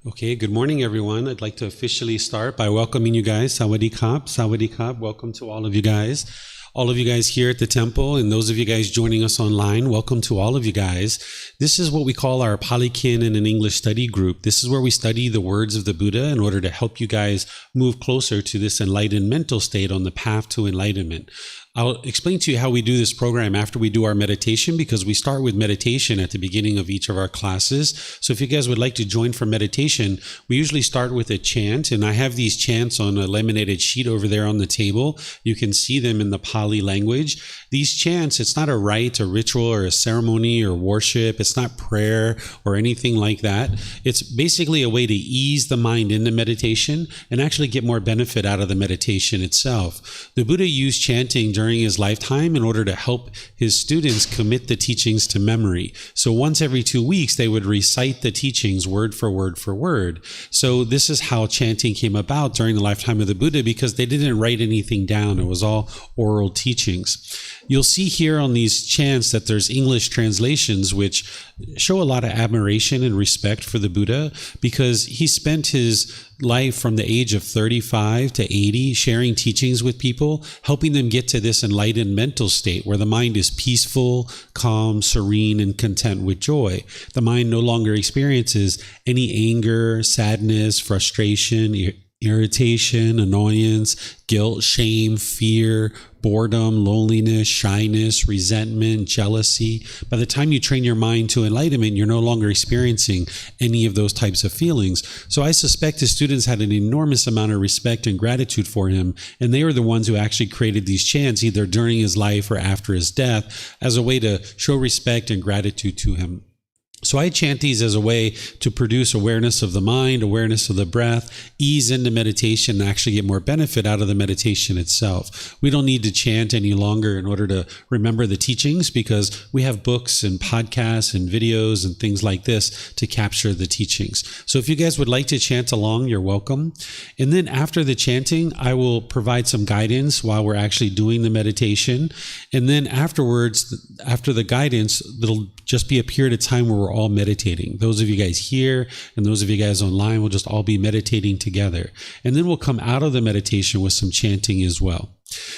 Okay, good morning, everyone. I'd like to officially start by welcoming you guys. Sawadee Kap, Sawadee Kap. Welcome to all of you guys. All of you guys here at the temple, and those of you guys joining us online, welcome to all of you guys. This is what we call our Pali Canon and English study group. This is where we study the words of the Buddha in order to help you guys move closer to this enlightened mental state on the path to enlightenment. I'll explain to you how we do this program after we do our meditation, because we start with meditation at the beginning of each of our classes. So if you guys would like to join for meditation, we usually start with a chant, and I have these chants on a laminated sheet over there on the table. You can see them in the Pali language. These chants, it's not a rite, a ritual, or a ceremony or worship. It's not prayer or anything like that. It's basically a way to ease the mind into meditation and actually get more benefit out of the meditation itself. The Buddha used chanting during his lifetime in order to help his students commit the teachings to memory. So once every 2 weeks, they would recite the teachings word for word for word. So this is how chanting came about during the lifetime of the Buddha, because they didn't write anything down. It was all oral teachings. You'll see here on these chants that there's English translations which show a lot of admiration and respect for the Buddha, because he spent his life from the age of 35 to 80 sharing teachings with people, helping them get to this enlightened mental state where the mind is peaceful, calm, serene, and content with joy. The mind no longer experiences any anger, sadness, frustration, irritation, annoyance, guilt, shame, fear, boredom, loneliness, shyness, resentment, jealousy. By the time you train your mind to enlightenment, you're no longer experiencing any of those types of feelings. So I suspect his students had an enormous amount of respect and gratitude for him, and they were the ones who actually created these chants either during his life or after his death as a way to show respect and gratitude to him. So I chant these as a way to produce awareness of the mind, awareness of the breath, ease into meditation, and actually get more benefit out of the meditation itself. We don't need to chant any longer in order to remember the teachings, because we have books and podcasts and videos and things like this to capture the teachings. So if you guys would like to chant along, you're welcome. And then after the chanting, I will provide some guidance while we're actually doing the meditation. And then afterwards, after the guidance, it'll just be a period of time where we're all meditating. Those of you guys here and those of you guys online will just all be meditating together. And then we'll come out of the meditation with some chanting as well.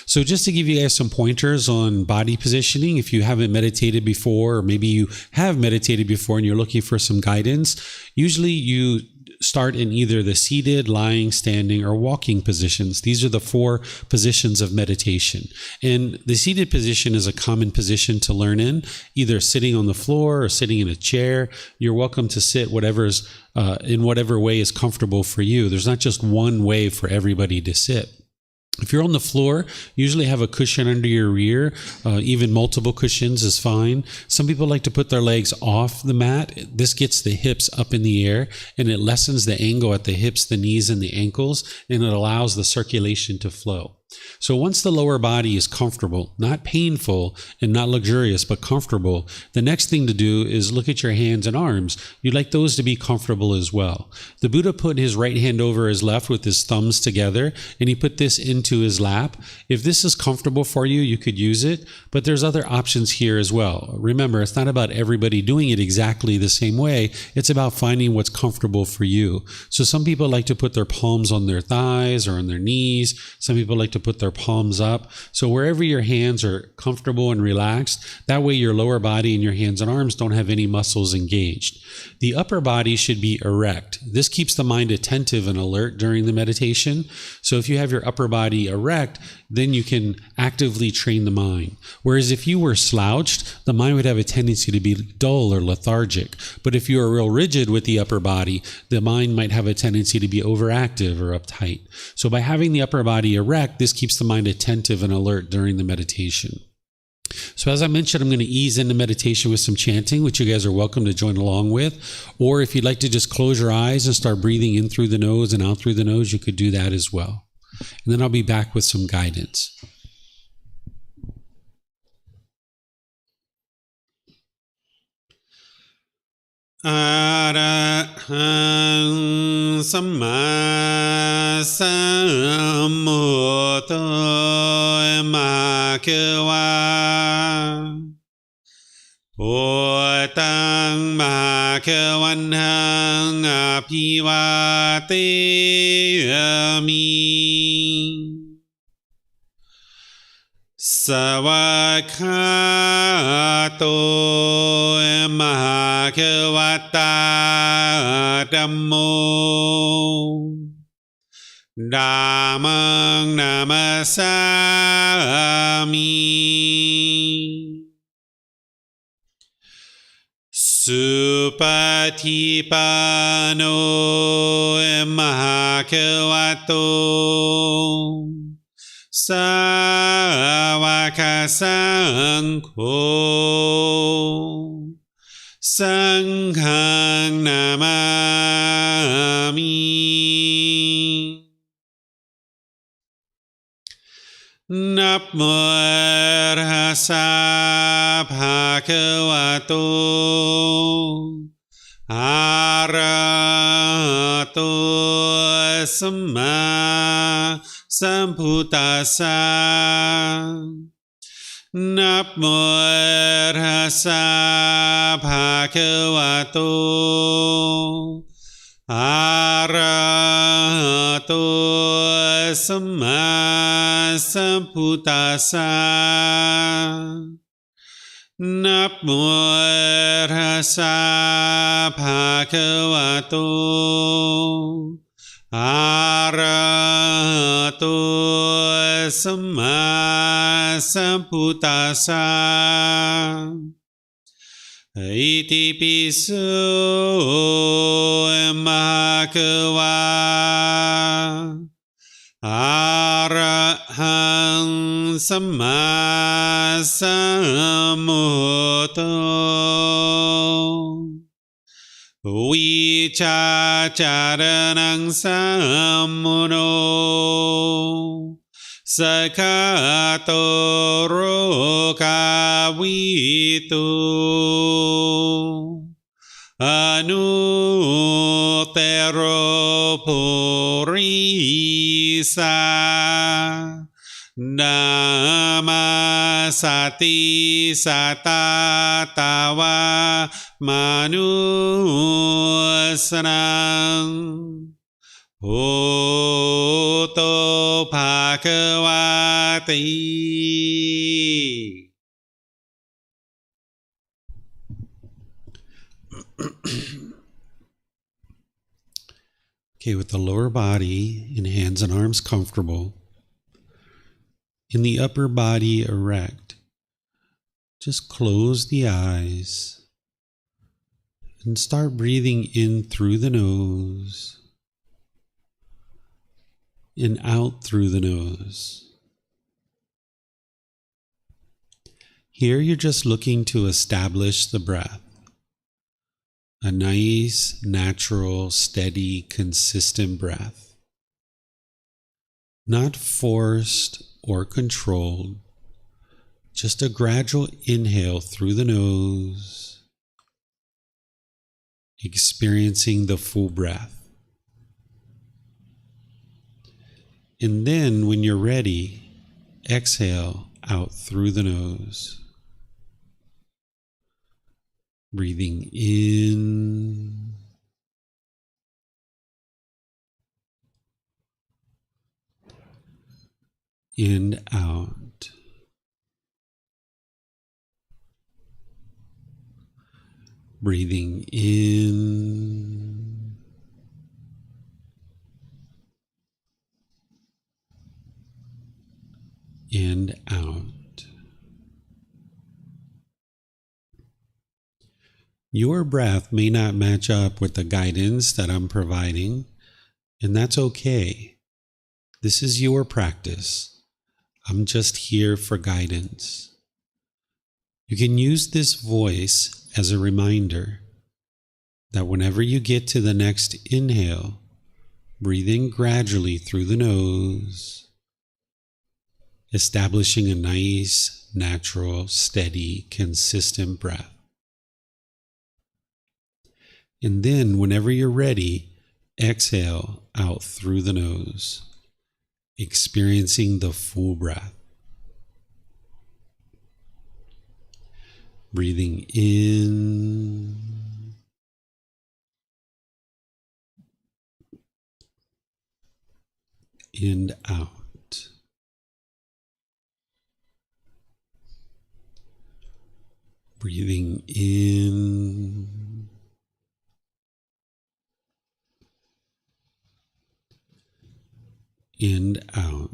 So just to give you guys some pointers on body positioning, if you haven't meditated before, or maybe you have meditated before and you're looking for some guidance, usually you start in either the seated, lying, standing, or walking positions. These are the 4 positions of meditation. And the seated position is a common position to learn in, either sitting on the floor or sitting in a chair. You're welcome to sit in whatever way is comfortable for you. There's not just one way for everybody to sit. If you're on the floor, usually have a cushion under your rear. Even multiple cushions is fine. Some people like to put their legs off the mat. This gets the hips up in the air, and it lessens the angle at the hips, the knees, and the ankles, and it allows the circulation to flow. So once the lower body is comfortable, not painful and not luxurious, but comfortable, the next thing to do is look at your hands and arms. You'd like those to be comfortable as well. The Buddha put his right hand over his left with his thumbs together, and he put this into his lap. If this is comfortable for you, you could use it, but there's other options here as well. Remember, it's not about everybody doing it exactly the same way. It's about finding what's comfortable for you. So some people like to put their palms on their thighs or on their knees. Some people like to put their palms up. So wherever your hands are comfortable and relaxed, that way your lower body and your hands and arms don't have any muscles engaged. The upper body should be erect. This keeps the mind attentive and alert during the meditation. So if you have your upper body erect, then you can actively train the mind. Whereas if you were slouched, the mind would have a tendency to be dull or lethargic. But if you are real rigid with the upper body, the mind might have a tendency to be overactive or uptight. So by having the upper body erect, this keeps the mind attentive and alert during the meditation. So as I mentioned, I'm going to ease into meditation with some chanting, which you guys are welcome to join along with. Or if you'd like to just close your eyes and start breathing in through the nose and out through the nose, you could do that as well. And then I'll be back with some guidance. Arahang Samma Sambuddho Makkhava Wat Tung Bhagavathang Abhivateyami Savakhato Bhagavata Dhammo Dhammang Namasami Supatipano Bhagavato Sāvaka Saṅkho Saṅghang Namami Namo Tassa Bhagavato Arahato Samma Sambuddhassa Namo Tassa Bhagavato Arahato Samma Sambuddhassa Namo Tassa Bhagavato Arahato Samma Sambuddhassa Iti piso Bhagava Arahang Samma Sambuddho Vicacaranang Sammuno Sakato Rokavitu Anutero Purisa Namasati Satatawa Manusanang Oto Bhagavati. Okay, with the lower body and hands and arms comfortable, in the upper body erect, just close the eyes and start breathing in through the nose and out through the nose. Here you're just looking to establish the breath. A nice, natural, steady, consistent breath. Not forced or controlled, just a gradual inhale through the nose, experiencing the full breath. And then when you're ready, exhale out through the nose. Breathing in and out. Breathing in and out. Your breath may not match up with the guidance that I'm providing, and that's okay. This is your practice. I'm just here for guidance. You can use this voice as a reminder that whenever you get to the next inhale, breathe in gradually through the nose, establishing a nice, natural, steady, consistent breath. And then, whenever you're ready, exhale out through the nose, experiencing the full breath. Breathing in and out. Breathing in and out.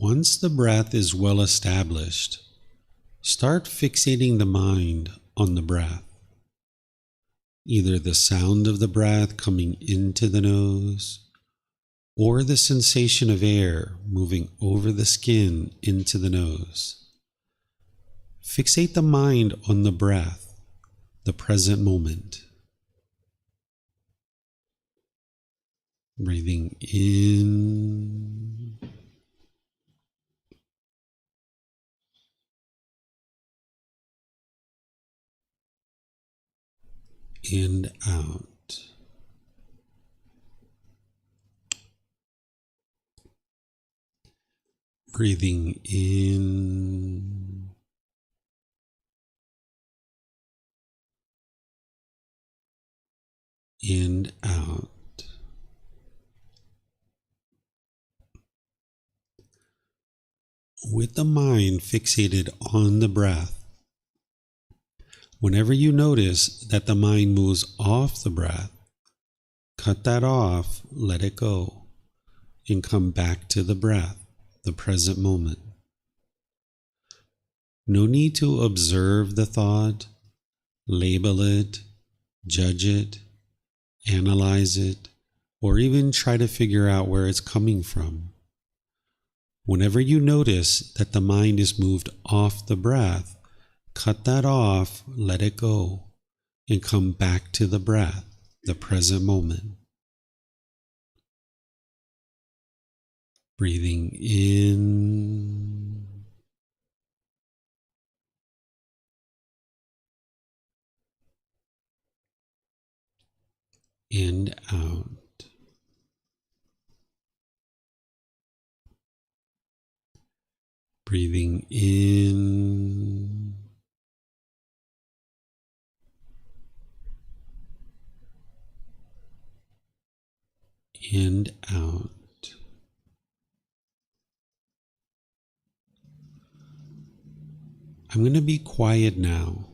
Once the breath is well established, start fixating the mind on the breath. Either the sound of the breath coming into the nose, or the sensation of air moving over the skin into the nose. Fixate the mind on the breath, the present moment. Breathing in and out. Breathing in and out. With the mind fixated on the breath, whenever you notice that the mind moves off the breath, cut that off, let it go, and come back to the breath, the present moment. No need to observe the thought, label it, judge it, analyze it, or even try to figure out where it's coming from. Whenever you notice that the mind is moved off the breath, cut that off, let it go, and come back to the breath, the present moment. Breathing in and out. Breathing in and out. I'm going to be quiet now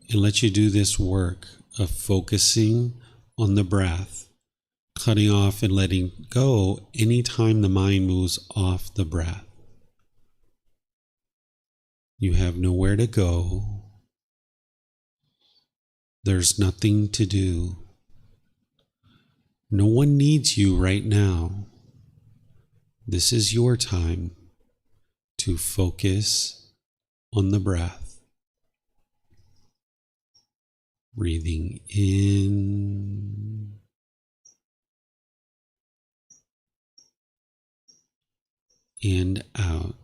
and let you do this work of focusing on the breath, cutting off and letting go anytime the mind moves off the breath. You have nowhere to go. There's nothing to do. No one needs you right now. This is your time to focus on the breath. Breathing in and out.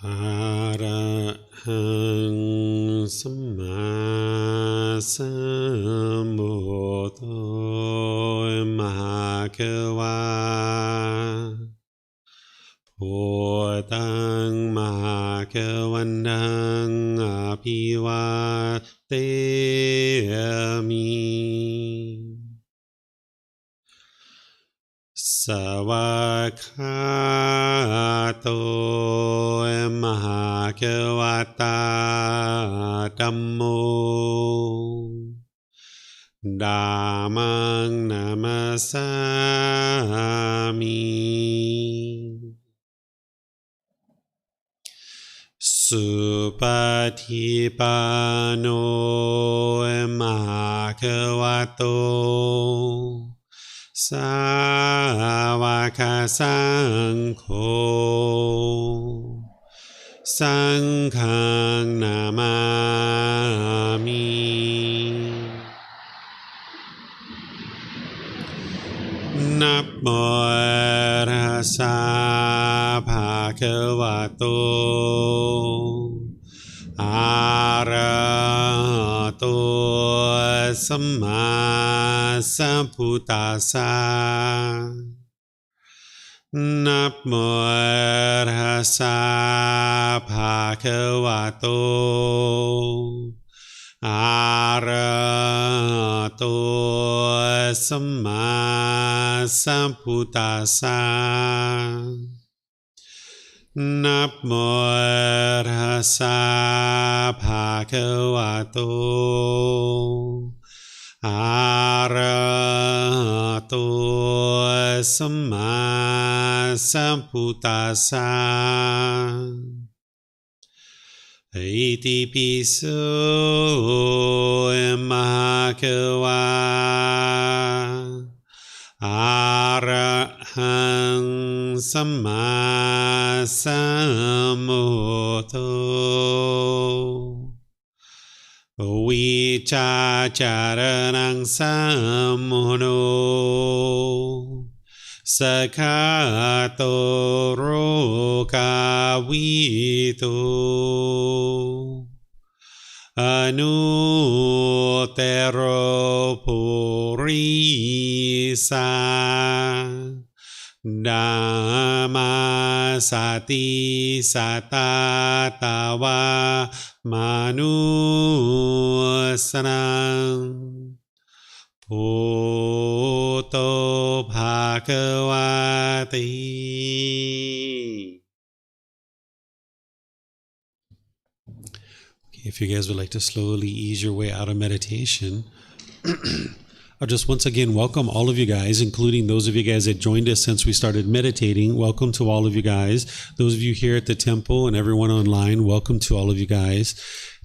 Arahang Samma Sambuddho Mahakava Buddhang Mahakavandang Apivateyami Savakato Mahakavata Dhammo Dhammang Namasami Supatipano Mahakavato Savaka Sangho Sanghang Namami Namo Tassa Bhagavato Arahato Samma Sambuddhassa Namo Tassa Bhagavato Arahato Samma Sambuddhassa Namo Tassa Bhagavato Arahato Samma Sambuddhassa Iti piso Mahakava Arahang Samma Sambuddho Vicacaranang Sammuno Sakato Rokavito Anutero Purisa Dhamma Sati Satatawa Manusranang Bhutto Bhagavati. If you guys would like to slowly ease your way out of meditation, I'll just once again welcome all of you guys, including those of you guys that joined us since we started meditating. Welcome to all of you guys. Those of you here at the temple and everyone online, welcome to all of you guys.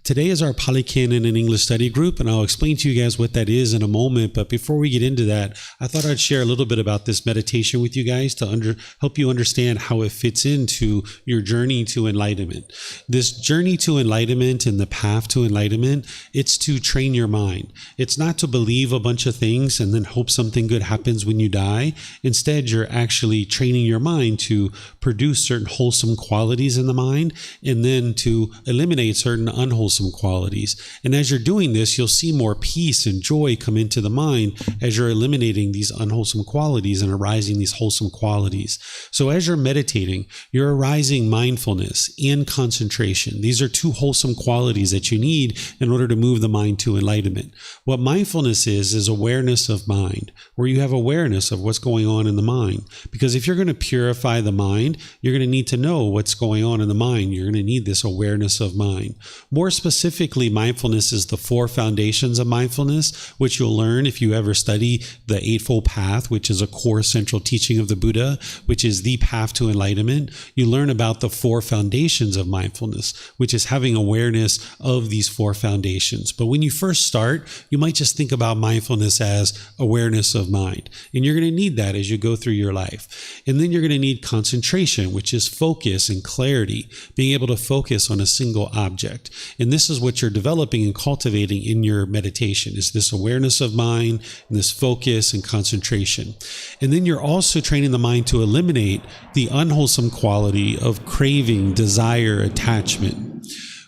Today is our Pali Canon and English study group, and I'll explain to you guys what that is in a moment. But before we get into that, I thought I'd share a little bit about this meditation with you guys to help you understand how it fits into your journey to enlightenment. This journey to enlightenment and the path to enlightenment, it's to train your mind. It's not to believe a bunch of things and then hope something good happens when you die. Instead, you're actually training your mind to produce certain wholesome qualities in the mind and then to eliminate certain unwholesome qualities. And as you're doing this, you'll see more peace and joy come into the mind as you're eliminating these unwholesome qualities and arising these wholesome qualities. So as you're meditating, you're arising mindfulness and concentration. These are two wholesome qualities that you need in order to move the mind to enlightenment. What mindfulness is awareness of mind, where you have awareness of what's going on in the mind. Because if you're going to purify the mind, you're going to need to know what's going on in the mind. You're going to need this awareness of mind. More specifically, mindfulness is the four foundations of mindfulness, which you'll learn if you ever study the Eightfold Path, which is a core central teaching of the Buddha, which is the path to enlightenment. You learn about the four foundations of mindfulness, which is having awareness of these four foundations. But when you first start, you might just think about mindfulness as awareness of mind. And you're going to need that as you go through your life. And then you're going to need concentration, which is focus and clarity, being able to focus on a single object. And And this is what you're developing and cultivating in your meditation, is this awareness of mind and this focus and concentration. And then you're also training the mind to eliminate the unwholesome quality of craving, desire, attachment.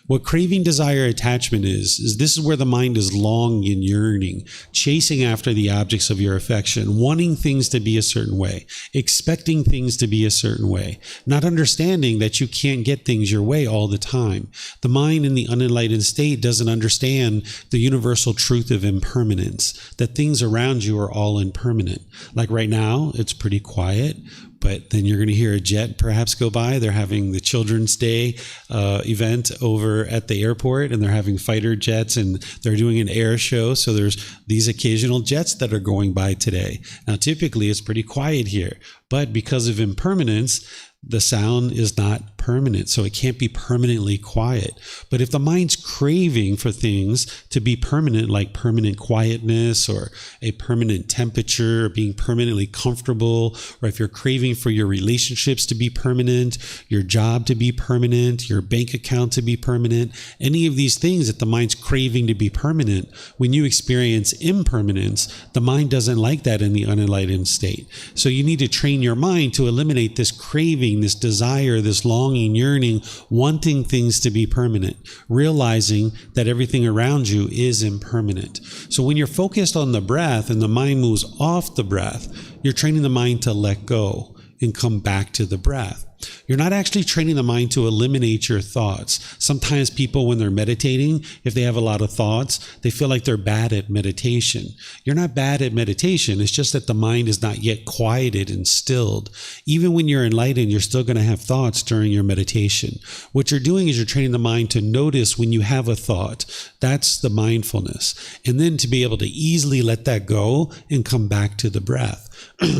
What craving, desire, attachment is this is where the mind is longing and yearning, chasing after the objects of your affection, wanting things to be a certain way, expecting things to be a certain way, not understanding that you can't get things your way all the time. The mind in the unenlightened state doesn't understand the universal truth of impermanence, that things around you are all impermanent. Like right now, it's pretty quiet, but then you're going to hear a jet perhaps go by. They're having the Children's Day event over at the airport, and they're having fighter jets, and they're doing an air show. So there's these occasional jets that are going by today. Now, typically it's pretty quiet here, but because of impermanence, the sound is not permanent, so it can't be permanently quiet. But if the mind's craving for things to be permanent, like permanent quietness or a permanent temperature, or being permanently comfortable, or if you're craving for your relationships to be permanent, your job to be permanent, your bank account to be permanent, any of these things that the mind's craving to be permanent, when you experience impermanence, the mind doesn't like that in the unenlightened state. So you need to train your mind to eliminate this craving, this desire, this longing, yearning, wanting things to be permanent, realizing that everything around you is impermanent. So when you're focused on the breath and the mind moves off the breath, you're training the mind to let go and come back to the breath. You're not actually training the mind to eliminate your thoughts. Sometimes people, when they're meditating, if they have a lot of thoughts, they feel like they're bad at meditation. You're not bad at meditation. It's just that the mind is not yet quieted and stilled. Even when you're enlightened, you're still going to have thoughts during your meditation. What you're doing is you're training the mind to notice when you have a thought. That's the mindfulness. And then to be able to easily let that go and come back to the breath.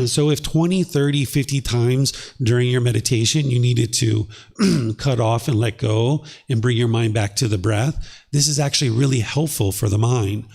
So if 20, 30, 50 times during your meditation, you needed to cut off and let go and bring your mind back to the breath, this is actually really helpful for the mind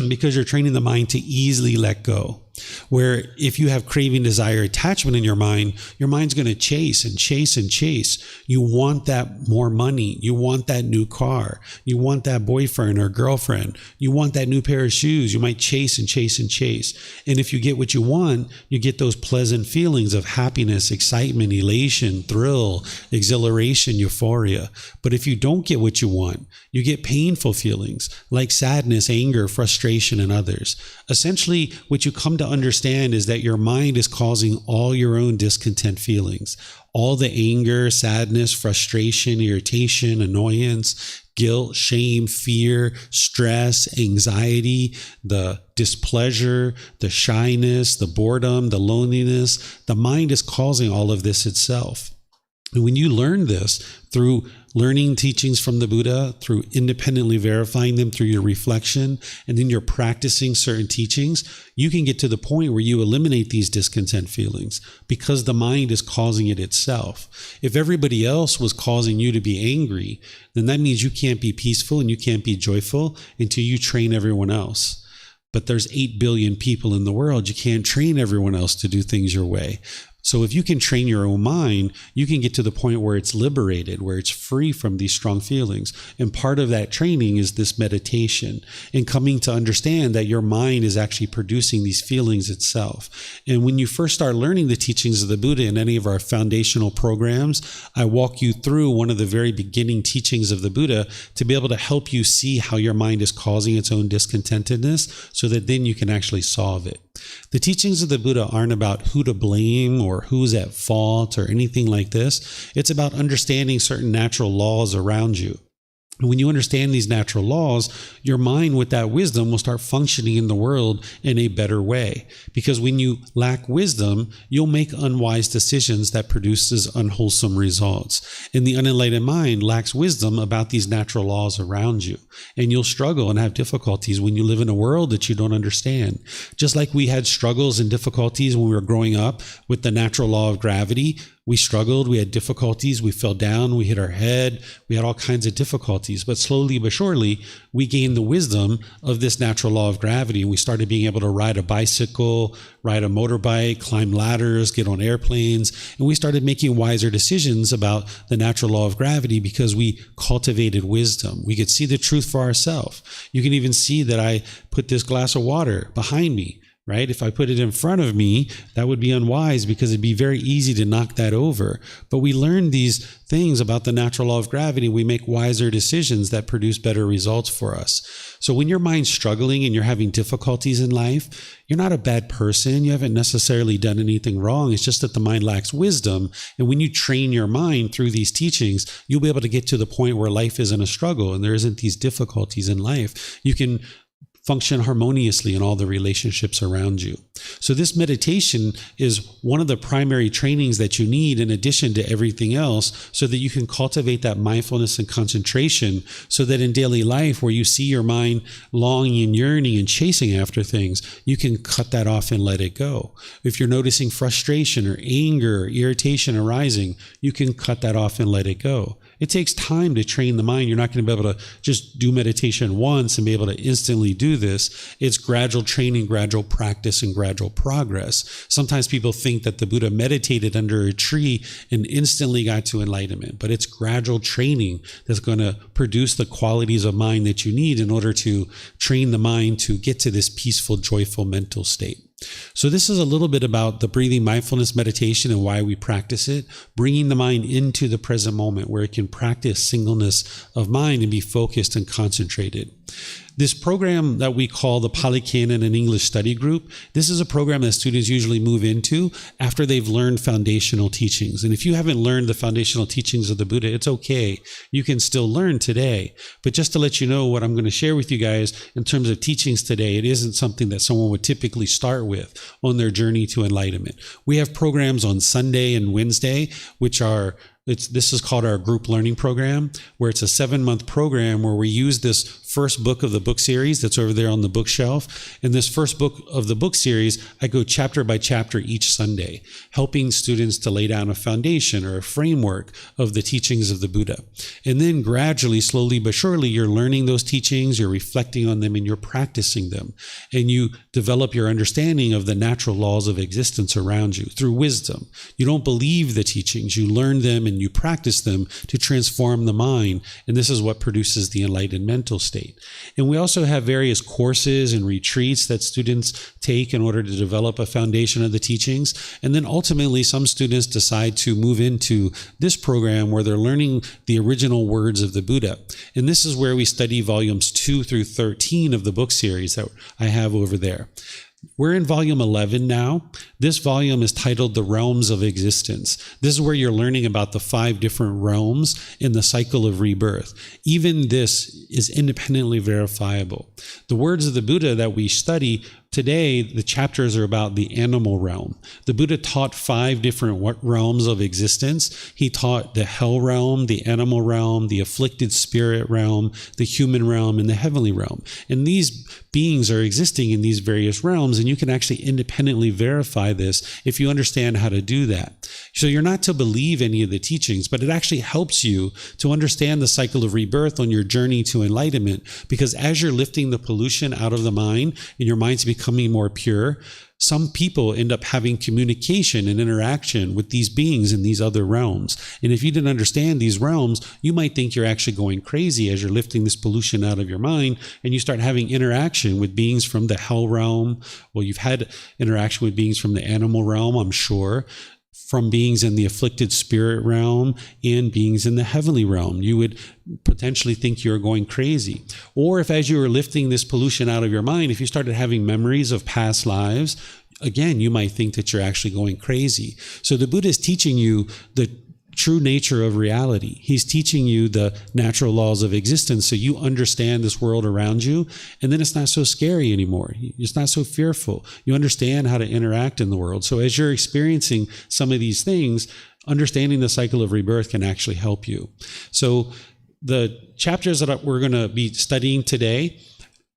because you're training the mind to easily let go. Where if you have craving, desire, attachment in your mind's going to chase and chase and chase. You want that more money. You want that new car. You want that boyfriend or girlfriend. You want that new pair of shoes. You might chase and chase and chase. And if you get what you want, you get those pleasant feelings of happiness, excitement, elation, thrill, exhilaration, euphoria. But if you don't get what you want, you get painful feelings like sadness, anger, frustration, and others. Essentially, what you come to understand is that your mind is causing all your own discontent feelings, all the anger, sadness, frustration, irritation, annoyance, guilt, shame, fear, stress, anxiety, the displeasure, the shyness, the boredom, the loneliness. The mind is causing all of this itself. And when you learn this through learning teachings from the Buddha, through independently verifying them through your reflection, and then you're practicing certain teachings, you can get to the point where you eliminate these discontent feelings because the mind is causing it itself. If everybody else was causing you to be angry, then that means you can't be peaceful and you can't be joyful until you train everyone else. But there's 8 billion people in the world. You can't train everyone else to do things your way. So if you can train your own mind, you can get to the point where it's liberated, where it's free from these strong feelings. And part of that training is this meditation and coming to understand that your mind is actually producing these feelings itself. And when you first start learning the teachings of the Buddha in any of our foundational programs, I walk you through one of the very beginning teachings of the Buddha to be able to help you see how your mind is causing its own discontentedness so that then you can actually solve it. The teachings of the Buddha aren't about who to blame or who's at fault or anything like this. It's about understanding certain natural laws around you. When you understand these natural laws, your mind with that wisdom will start functioning in the world in a better way. Because when you lack wisdom, you'll make unwise decisions that produces unwholesome results. And the unenlightened mind lacks wisdom about these natural laws around you. And you'll struggle and have difficulties when you live in a world that you don't understand. Just like we had struggles and difficulties when we were growing up with the natural law of gravity, We struggled, we had difficulties, we fell down, we hit our head, we had all kinds of difficulties. But slowly but surely, we gained the wisdom of this natural law of gravity. And we started being able to ride a bicycle, ride a motorbike, climb ladders, get on airplanes. And we started making wiser decisions about the natural law of gravity because we cultivated wisdom. We could see the truth for ourselves. You can even see that I put this glass of water behind me. Right? If I put it in front of me, that would be unwise because it'd be very easy to knock that over. But we learn these things about the natural law of gravity. We make wiser decisions that produce better results for us. So when your mind's struggling and you're having difficulties in life, you're not a bad person. You haven't necessarily done anything wrong. It's just that the mind lacks wisdom. And when you train your mind through these teachings, you'll be able to get to the point where life isn't a struggle and there isn't these difficulties in life. You can function harmoniously in all the relationships around you. So this meditation is one of the primary trainings that you need in addition to everything else so that you can cultivate that mindfulness and concentration so that in daily life where you see your mind longing and yearning and chasing after things, you can cut that off and let it go. If you're noticing frustration or anger or irritation arising, you can cut that off and let it go. It takes time to train the mind. You're not going to be able to just do meditation once and be able to instantly do this. It's gradual training, gradual practice, and gradual progress. Sometimes people think that the Buddha meditated under a tree and instantly got to enlightenment, but it's gradual training that's going to produce the qualities of mind that you need in order to train the mind to get to this peaceful, joyful mental state. So this is a little bit about the breathing mindfulness meditation and why we practice it, bringing the mind into the present moment where it can practice singleness of mind and be focused and concentrated. This program that we call the Pali Canon and English Study Group, this is a program that students usually move into after they've learned foundational teachings. And if you haven't learned the foundational teachings of the Buddha, it's okay. You can still learn today. But just to let you know what I'm going to share with you guys in terms of teachings today, it isn't something that someone would typically start with on their journey to enlightenment. We have programs on Sunday and Wednesday, which are this is called our group learning program, where it's a 7-month program where we use this first book of the book series that's over there on the bookshelf. In this first book of the book series, I go chapter by chapter each Sunday, helping students to lay down a foundation or a framework of the teachings of the Buddha. And then gradually, slowly but surely, you're learning those teachings, you're reflecting on them, and you're practicing them. And you develop your understanding of the natural laws of existence around you through wisdom. You don't believe the teachings, you learn them and you practice them to transform the mind. And this is what produces the enlightened mental state. And we also have various courses and retreats that students take in order to develop a foundation of the teachings. And then ultimately, some students decide to move into this program where they're learning the original words of the Buddha. And this is where we study volumes 2 through 13 of the book series that I have over there. We're in volume 11 now. This volume is titled The Realms of Existence. This is where you're learning about the 5 different realms in the cycle of rebirth. Even this is independently verifiable. The words of the Buddha that we study today, the chapters are about the animal realm. The Buddha taught 5 different realms of existence. He taught the hell realm, the animal realm, the afflicted spirit realm, the human realm, and the heavenly realm. And these beings are existing in these various realms, and you can actually independently verify this if you understand how to do that. So you're not to believe any of the teachings, but it actually helps you to understand the cycle of rebirth on your journey to enlightenment, because as you're lifting the pollution out of the mind and your mind's becoming more pure, some people end up having communication and interaction with these beings in these other realms. And if you didn't understand these realms, you might think you're actually going crazy as you're lifting this pollution out of your mind and you start having interaction with beings from the hell realm. Well, you've had interaction with beings from the animal realm, I'm sure, from beings in the afflicted spirit realm and beings in the heavenly realm. You would potentially think you're going crazy. Or if as you were lifting this pollution out of your mind, if you started having memories of past lives, again, you might think that you're actually going crazy. So the Buddha is teaching you the true nature of reality. He's teaching you the natural laws of existence so you understand this world around you, and then it's not so scary anymore. It's not so fearful. You understand how to interact in the world. So as you're experiencing some of these things, understanding the cycle of rebirth can actually help you. So the chapters that we're going to be studying today,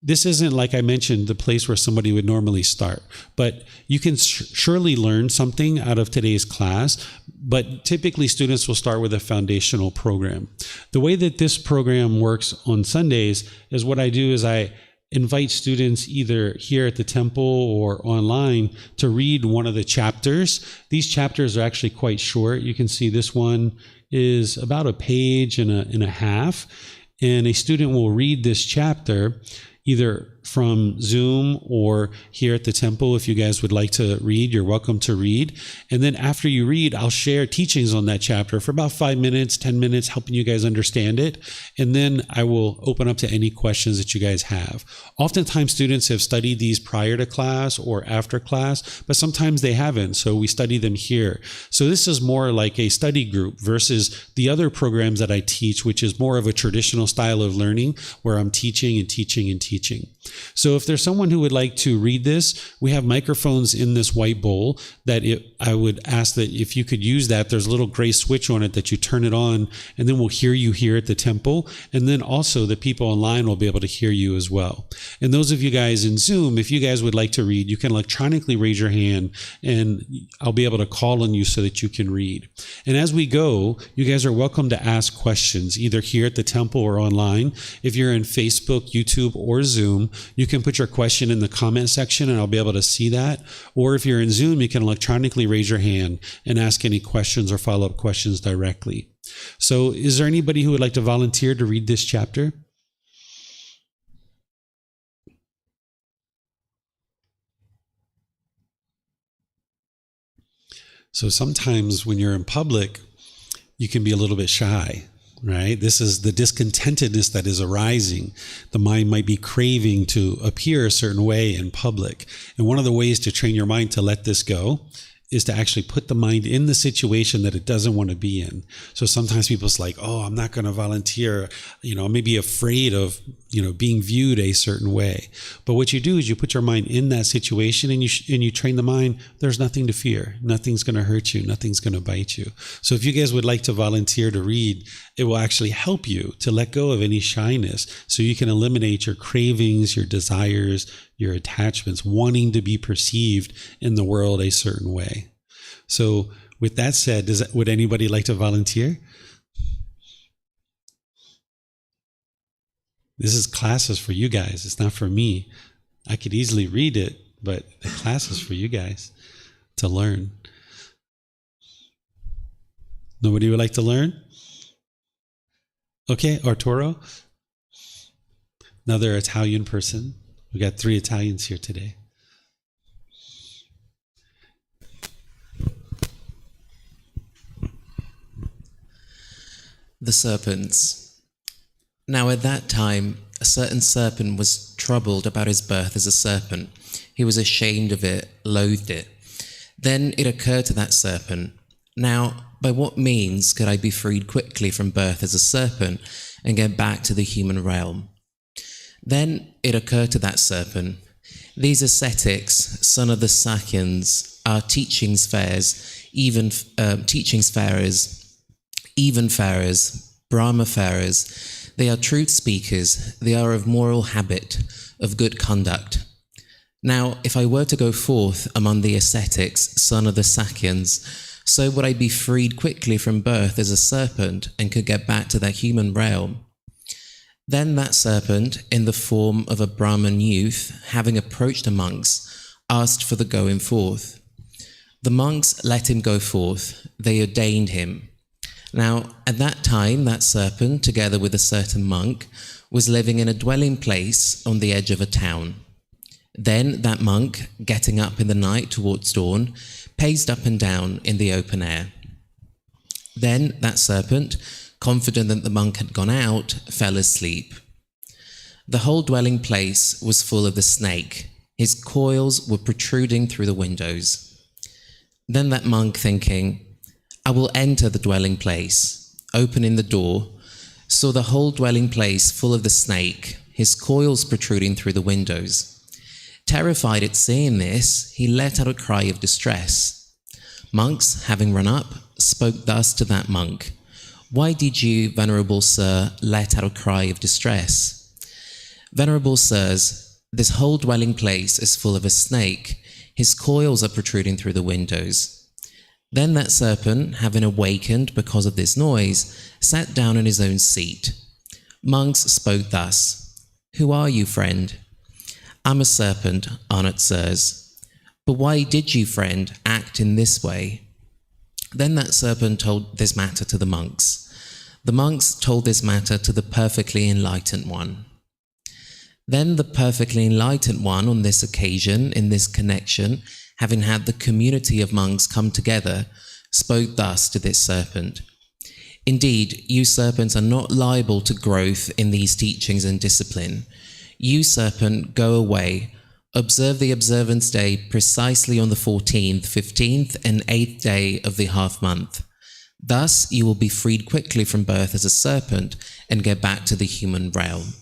this isn't, like I mentioned, the place where somebody would normally start, but you can surely learn something out of today's class. But typically students will start with a foundational program. The way that this program works on Sundays is what I do is I invite students either here at the temple or online to read one of the chapters. These chapters are actually quite short. You can see this one is about a page and a half, and a student will read this chapter either from Zoom or here at the temple. If you guys would like to read, you're welcome to read. And then after you read, I'll share teachings on that chapter for about 5 minutes, 10 minutes, helping you guys understand it. And then I will open up to any questions that you guys have. Oftentimes students have studied these prior to class or after class, but sometimes they haven't. So we study them here. So this is more like a study group versus the other programs that I teach, which is more of a traditional style of learning where I'm teaching and teaching and teaching. So if there's someone who would like to read this, we have microphones in this white bowl that I would ask that if you could use that. There's a little gray switch on it that you turn it on, and then we'll hear you here at the temple. And then also the people online will be able to hear you as well. And those of you guys in Zoom, if you guys would like to read, you can electronically raise your hand and I'll be able to call on you so that you can read. And as we go, you guys are welcome to ask questions either here at the temple or online. If you're in Facebook, YouTube, or Zoom, you can put your question in the comment section and I'll be able to see that. Or if you're in Zoom, you can electronically raise your hand and ask any questions or follow-up questions directly. So is there anybody who would like to volunteer to read this chapter? So sometimes when you're in public, you can be a little bit shy, right? This is the discontentedness that is arising. The mind might be craving to appear a certain way in public. And one of the ways to train your mind to let this go is to actually put the mind in the situation that it doesn't want to be in. So sometimes people's like, oh, I'm not going to volunteer. I may be afraid of, being viewed a certain way. But what you do is you put your mind in that situation and you train the mind. There's nothing to fear. Nothing's going to hurt you. Nothing's going to bite you. So if you guys would like to volunteer to read, it will actually help you to let go of any shyness so you can eliminate your cravings, your desires, your attachments, wanting to be perceived in the world a certain way. So with that said, would anybody like to volunteer? This is classes for you guys. It's not for me. I could easily read it, but the class is for you guys to learn. Nobody would like to learn? Okay, Arturo. Another Italian person. We got 3 Italians here today. The serpents. Now at that time, a certain serpent was troubled about his birth as a serpent. He was ashamed of it, loathed it. Then it occurred to that serpent, now, by what means could I be freed quickly from birth as a serpent and get back to the human realm? Then it occurred to that serpent, these ascetics, son of the Sakyans, are teachings farers, even farers, Brahma farers. They are truth speakers. They are of moral habit, of good conduct. Now, if I were to go forth among the ascetics, son of the Sakyans, so would I be freed quickly from birth as a serpent and could get back to that human realm. Then that serpent, in the form of a Brahman youth, having approached the monks, asked for the going forth. The monks let him go forth. They ordained him. Now, at that time, that serpent, together with a certain monk, was living in a dwelling place on the edge of a town. Then that monk, getting up in the night towards dawn, paced up and down in the open air. Then that serpent, confident that the monk had gone out, fell asleep. The whole dwelling place was full of the snake. His coils were protruding through the windows. Then that monk, thinking, I will enter the dwelling place, opening the door, saw the whole dwelling place full of the snake, his coils protruding through the windows. Terrified at seeing this, he let out a cry of distress. Monks, having run up, spoke thus to that monk, Why did you, venerable sir, let out a cry of distress? Venerable sirs, this whole dwelling place is full of a snake. His coils are protruding through the windows. Then that serpent, having awakened because of this noise, sat down in his own seat. Monks spoke thus: Who are you, friend? I'm a serpent, honored sirs. But why did you, friend, act in this way? Then that serpent told this matter to the monks. The monks told this matter to the perfectly enlightened one. Then the perfectly enlightened one, on this occasion, in this connection, having had the community of monks come together, spoke thus to this serpent: Indeed, you serpents are not liable to growth in these teachings and discipline. You, serpent, go away. Observe the observance day precisely on the 14th, 15th, and 8th day of the half month. Thus you will be freed quickly from birth as a serpent and get back to the human realm.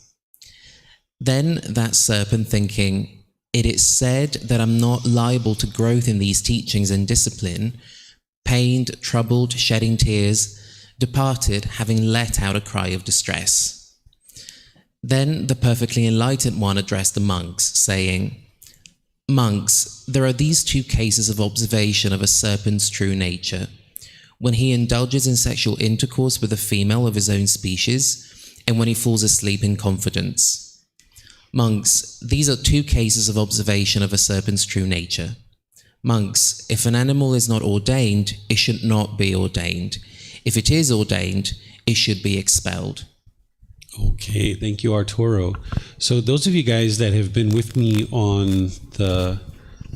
Then that serpent, thinking, it is said that I'm not liable to growth in these teachings and discipline, pained, troubled, shedding tears, departed, having let out a cry of distress. Then the perfectly enlightened one addressed the monks, saying, Monks, there are these two cases of observation of a serpent's true nature: when he indulges in sexual intercourse with a female of his own species, and when he falls asleep in confidence. Monks, these are two cases of observation of a serpent's true nature. Monks, if an animal is not ordained, it should not be ordained. If it is ordained, it should be expelled. Okay, thank you, Arturo. So those of you guys that have been with me on the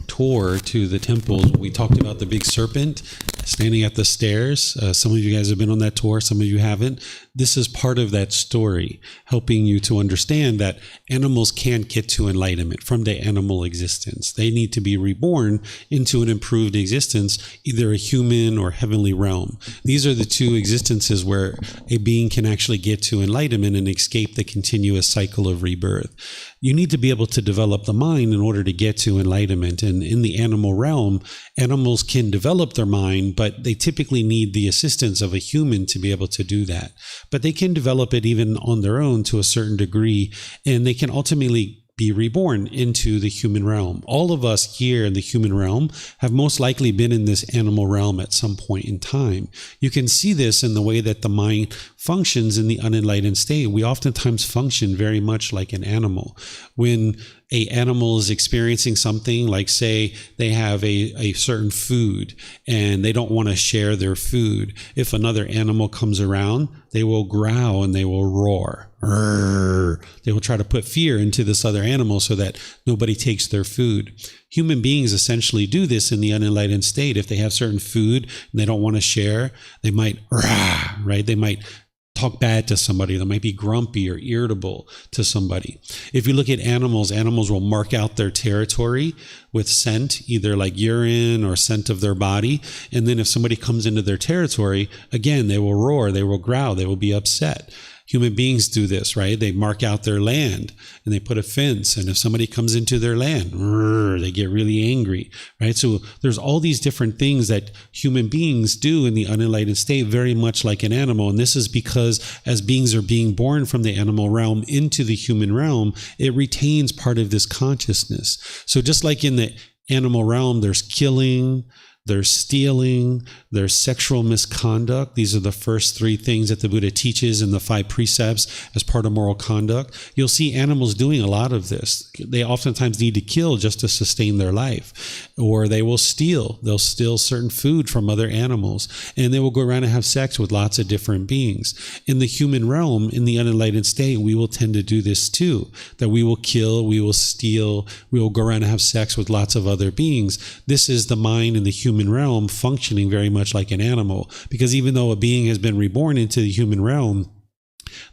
tour to the temples, we talked about the big serpent standing at the stairs. Some of you guys have been on that tour, some of you haven't. This is part of that story, helping you to understand that animals can't get to enlightenment from their animal existence. They need to be reborn into an improved existence, either a human or heavenly realm. These are the two existences where a being can actually get to enlightenment and escape the continuous cycle of rebirth. You need to be able to develop the mind in order to get to enlightenment. And in the animal realm, animals can develop their mind, but they typically need the assistance of a human to be able to do that. But they can develop it even on their own to a certain degree, and they can ultimately be reborn into the human realm. All of us here in the human realm have most likely been in this animal realm at some point in time. You can see this in the way that the mind functions in the unenlightened state. We oftentimes function very much like an animal. When an animal is experiencing something, like say they have a certain food and they don't want to share their food, if another animal comes around, they will growl and they will roar. They will try to put fear into this other animal so that nobody takes their food. Human beings essentially do this in the unenlightened state. If they have certain food and they don't want to share, they might, right? They might talk bad to somebody. They might be grumpy or irritable to somebody. If you look at animals, animals will mark out their territory with scent, either like urine or scent of their body. And then if somebody comes into their territory, again, they will roar, they will growl, they will be upset. Human beings do this, right? They mark out their land and they put a fence. And if somebody comes into their land, they get really angry, right? So there's all these different things that human beings do in the unenlightened state, very much like an animal. And this is because as beings are being born from the animal realm into the human realm, it retains part of this consciousness. So just like in the animal realm, there's killing, there's stealing, there's sexual misconduct. These are the first three things that the Buddha teaches in the 5 precepts as part of moral conduct. You'll see animals doing a lot of this. They oftentimes need to kill just to sustain their life. Or they will steal. They'll steal certain food from other animals. And they will go around and have sex with lots of different beings. In the human realm, in the unenlightened state, we will tend to do this too. That we will kill, we will steal, we will go around and have sex with lots of other beings. This is the mind in the human realm functioning very much like an animal, because even though a being has been reborn into the human realm,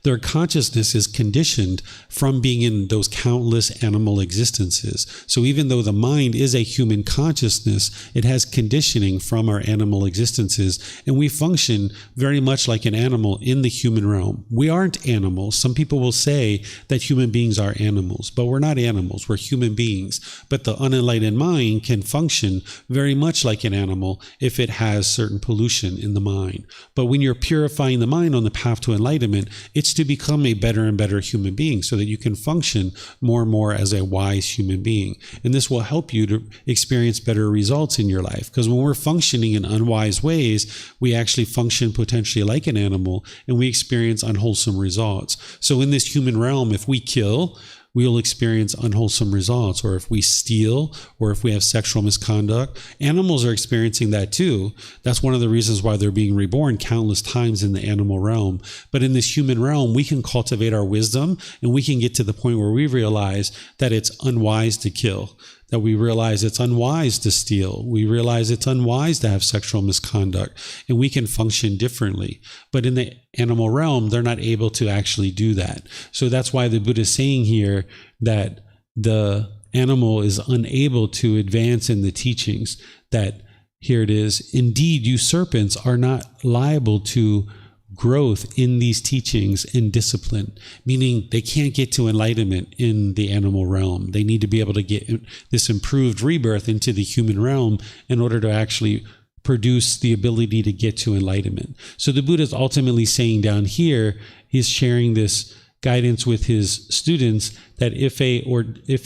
their consciousness is conditioned from being in those countless animal existences. So even though the mind is a human consciousness, it has conditioning from our animal existences, and we function very much like an animal in the human realm. We aren't animals. Some people will say that human beings are animals, but we're not animals. We're human beings. But the unenlightened mind can function very much like an animal if it has certain pollution in the mind. But when you're purifying the mind on the path to enlightenment, it's to become a better and better human being so that you can function more and more as a wise human being. And this will help you to experience better results in your life. Because when we're functioning in unwise ways, we actually function potentially like an animal and we experience unwholesome results. So in this human realm, if we kill, we'll experience unwholesome results. Or if we steal, or if we have sexual misconduct, animals are experiencing that too. That's one of the reasons why they're being reborn countless times in the animal realm. But in this human realm, we can cultivate our wisdom and we can get to the point where we realize that it's unwise to kill, that we realize it's unwise to steal. We realize it's unwise to have sexual misconduct, and we can function differently. But in the animal realm, they're not able to actually do that. So that's why the Buddha is saying here that the animal is unable to advance in the teachings, that here it is, indeed, you serpents are not liable to growth in these teachings and discipline, meaning they can't get to enlightenment in the animal realm. They need to be able to get this improved rebirth into the human realm in order to actually produce the ability to get to enlightenment. So the Buddha is ultimately saying down here, he's sharing this guidance with his students that if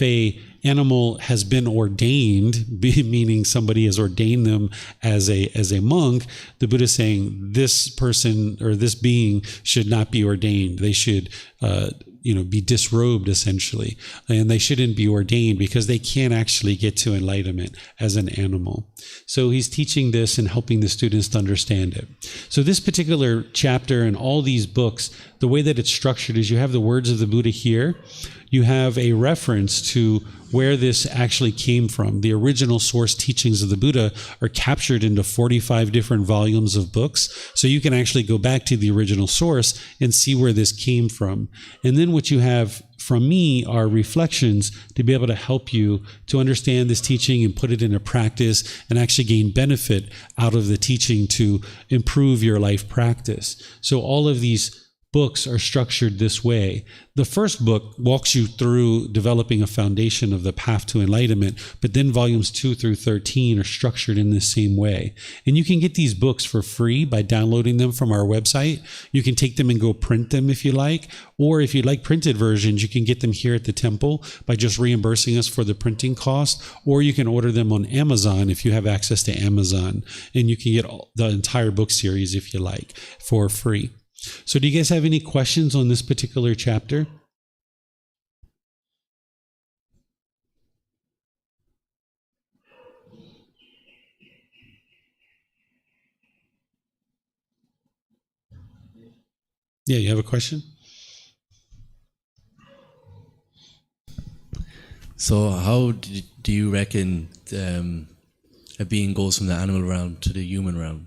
a animal has been ordained, meaning somebody has ordained them as a monk, the Buddha is saying this person or this being should not be ordained. They should be disrobed essentially, and they shouldn't be ordained because they can't actually get to enlightenment as an animal. So he's teaching this and helping the students to understand it. So this particular chapter and all these books, the way that it's structured is you have the words of the Buddha here. You have a reference to where this actually came from. The original source teachings of the Buddha are captured into 45 different volumes of books. So you can actually go back to the original source and see where this came from. And then what you have from me are reflections to be able to help you to understand this teaching and put it into practice and actually gain benefit out of the teaching to improve your life practice. So all of these books are structured this way. The first book walks you through developing a foundation of the path to enlightenment, but then volumes 2 through 13 are structured in the same way. And you can get these books for free by downloading them from our website. You can take them and go print them if you like, or if you'd like printed versions, you can get them here at the temple by just reimbursing us for the printing cost, or you can order them on Amazon if you have access to Amazon, and you can get the entire book series if you like for free. So do you guys have any questions on this particular chapter? Yeah, you have a question? So how do you reckon a being goes from the animal realm to the human realm?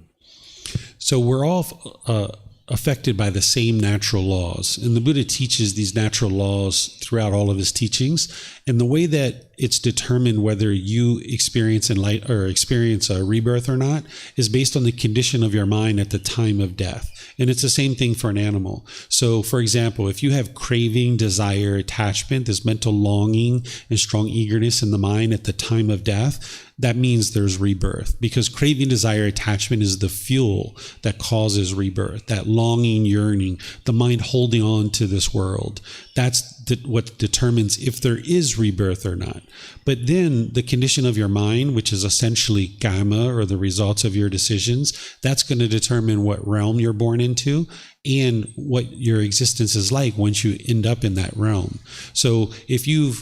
So we're all affected by the same natural laws. And the Buddha teaches these natural laws throughout all of his teachings. And the way that it's determined whether you experience a rebirth or not is based on the condition of your mind at the time of death. And it's the same thing for an animal. So, for example, if you have craving, desire, attachment, this mental longing and strong eagerness in the mind at the time of death, that means there's rebirth, because craving, desire, attachment is the fuel that causes rebirth, that longing, yearning, the mind holding on to this world. That's what determines if there is rebirth or not. But then the condition of your mind, which is essentially karma, or the results of your decisions, that's going to determine what realm you're born into and what your existence is like once you end up in that realm. So if you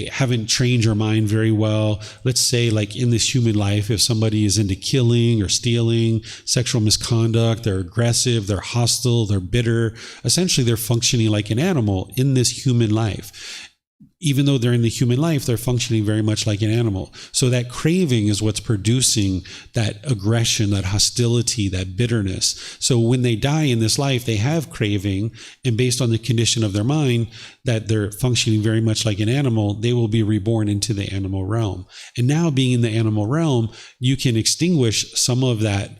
haven't trained your mind very well, let's say like in this human life, if somebody is into killing or stealing, sexual misconduct, they're aggressive, they're hostile, they're bitter, essentially they're functioning like an animal in this human life. Even though they're in the human life, they're functioning very much like an animal. So that craving is what's producing that aggression, that hostility, that bitterness. So when they die in this life, they have craving, and based on the condition of their mind, that they're functioning very much like an animal, they will be reborn into the animal realm. And now being in the animal realm, you can extinguish some of that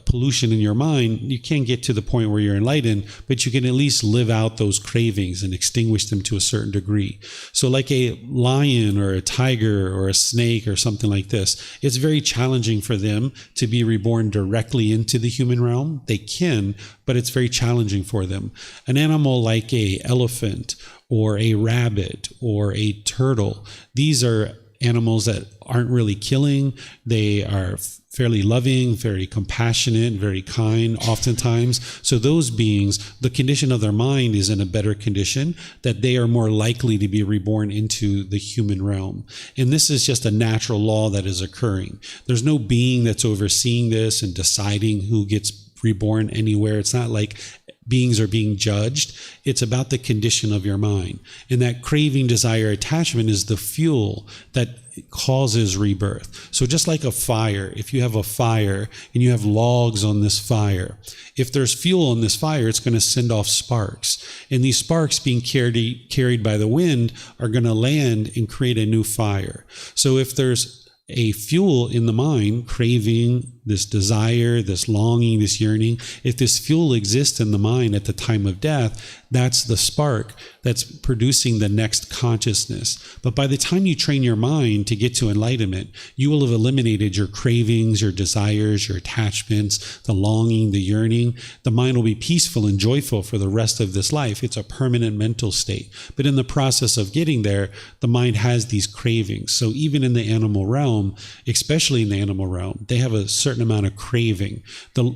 pollution in your mind, you can't get to the point where you're enlightened, but you can at least live out those cravings and extinguish them to a certain degree. So like a lion or a tiger or a snake or something like this, it's very challenging for them to be reborn directly into the human realm. They can, but it's very challenging for them. An animal like a elephant or a rabbit or a turtle, these are animals that aren't really killing. They are fairly loving, very compassionate, very kind oftentimes. So those beings, the condition of their mind is in a better condition, that they are more likely to be reborn into the human realm. And this is just a natural law that is occurring. There's no being that's overseeing this and deciding who gets reborn anywhere. It's not like beings are being judged. It's about the condition of your mind. And that craving, desire, attachment is the fuel that causes rebirth. So just like a fire, if you have a fire and you have logs on this fire, if there's fuel on this fire, it's going to send off sparks. And these sparks being carried by the wind are going to land and create a new fire. So if there's a fuel in the mind, craving, this desire, this longing, this yearning, if this fuel exists in the mind at the time of death, that's the spark that's producing the next consciousness. But by the time you train your mind to get to enlightenment, you will have eliminated your cravings, your desires, your attachments, the longing, the yearning. The mind will be peaceful and joyful for the rest of this life. It's a permanent mental state. But in the process of getting there, the mind has these cravings. So even in the animal realm, especially in the animal realm, they have a certain amount of craving.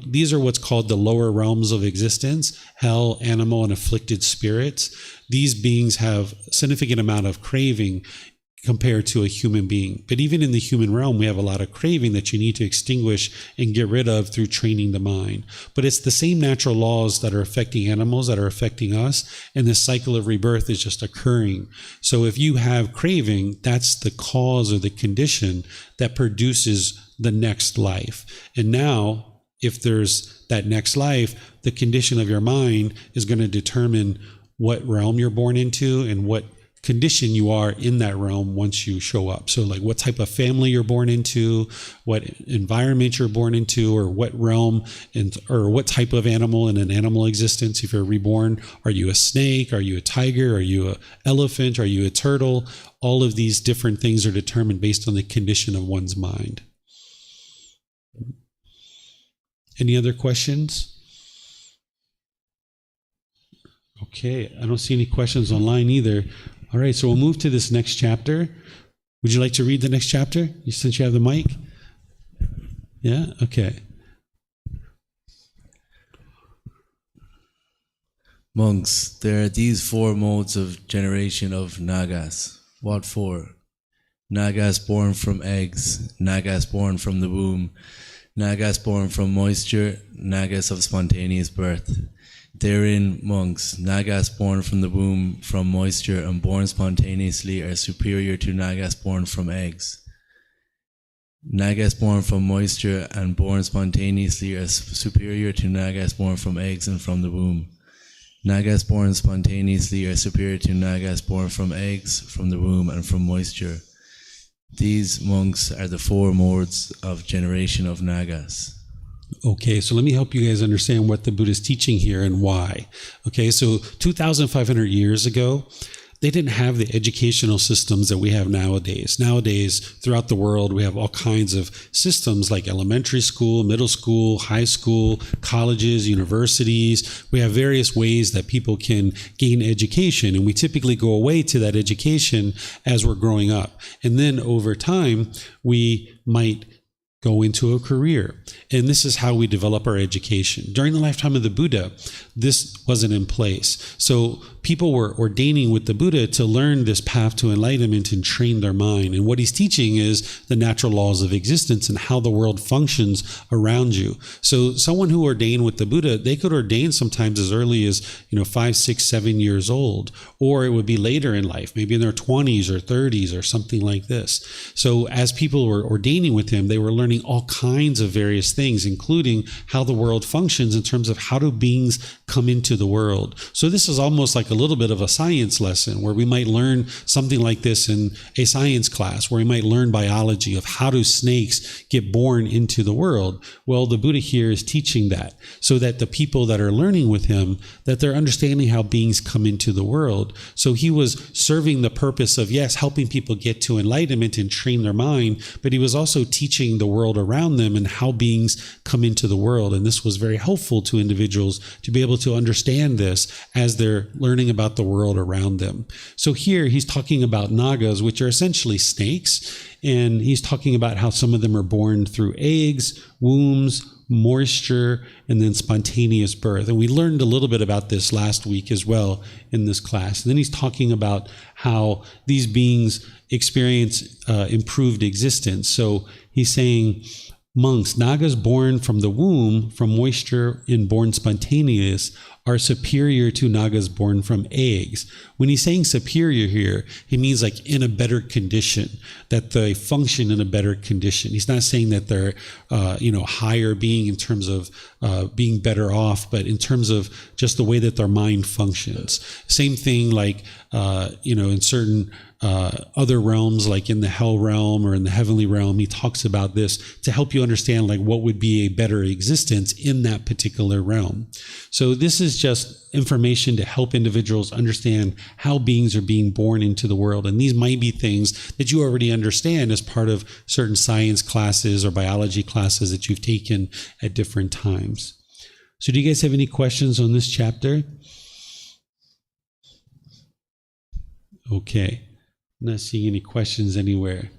These are what's called the lower realms of existence: hell, animal, and afflicted spirits. These beings have a significant amount of craving compared to a human being. But even in the human realm, we have a lot of craving that you need to extinguish and get rid of through training the mind. But it's the same natural laws that are affecting animals that are affecting us, and this cycle of rebirth is just occurring. So if you have craving, that's the cause or the condition that produces the next life. And now, if there's that next life, the condition of your mind is going to determine what realm you're born into and what condition you are in that realm once you show up. So like what type of family you're born into, what environment you're born into, or what realm or what type of animal in an animal existence. If you're reborn, are you a snake? Are you a tiger? Are you an elephant? Are you a turtle? All of these different things are determined based on the condition of one's mind. Any other questions? Okay, I don't see any questions online either. All right, so we'll move to this next chapter. Would you like to read the next chapter, since you have the mic? Yeah? Okay. Monks, there are these 4 modes of generation of Nagas. What 4? Nagas born from eggs, Nagas born from the womb, Nagas born from moisture, Nagas of spontaneous birth. Therein, monks, Nagas born from the womb, from moisture, and born spontaneously are superior to Nagas born from eggs. Nagas born from moisture and born spontaneously are superior to Nagas born from eggs and from the womb. Nagas born spontaneously are superior to Nagas born from eggs, from the womb, and from moisture. These, monks, are the 4 modes of generation of Nagas. Okay, so let me help you guys understand what the Buddha is teaching here and why. Okay, so 2,500 years ago, they didn't have the educational systems that we have nowadays. Nowadays, throughout the world, we have all kinds of systems like elementary school, middle school, high school, colleges, universities. We have various ways that people can gain education, and we typically go away to that education as we're growing up. And then over time, we might go into a career. And this is how we develop our education. During the lifetime of the Buddha, this wasn't in place. So people were ordaining with the Buddha to learn this path to enlightenment and train their mind. And what he's teaching is the natural laws of existence and how the world functions around you. So someone who ordained with the Buddha, they could ordain sometimes as early as 5, 6, 7 years old, or it would be later in life, maybe in their 20s or 30s or something like this. So as people were ordaining with him, they were learning learning all kinds of various things, including how the world functions in terms of how do beings come into the world. So this is almost like a little bit of a science lesson where we might learn something like this in a science class, where we might learn biology of how do snakes get born into the world. Well, the Buddha here is teaching that so that the people that are learning with him, that they're understanding how beings come into the world. So he was serving the purpose of, yes, helping people get to enlightenment and train their mind, but he was also teaching the world around them and how beings come into the world. And this was very helpful to individuals to be able to understand this as they're learning about the world around them. So here he's talking about nagas, which are essentially snakes, and he's talking about how some of them are born through eggs, wombs, moisture, and then spontaneous birth. And we learned a little bit about this last week as well in this class. And then he's talking about how these beings experience improved existence. So he's saying, monks, nagas born from the womb, from moisture and born spontaneous, are superior to nagas born from eggs. When he's saying superior here, he means like in a better condition, that they function in a better condition. He's not saying that they're, higher being in terms of being better off, but in terms of just the way that their mind functions. Same thing like, in certain other realms, like in the hell realm or in the heavenly realm, he talks about this to help you understand like what would be a better existence in that particular realm. So this is just information to help individuals understand how beings are being born into the world. And these might be things that you already understand as part of certain science classes or biology classes that you've taken at different times. So do you guys have any questions on this chapter? Okay. I'm not seeing any questions anywhere.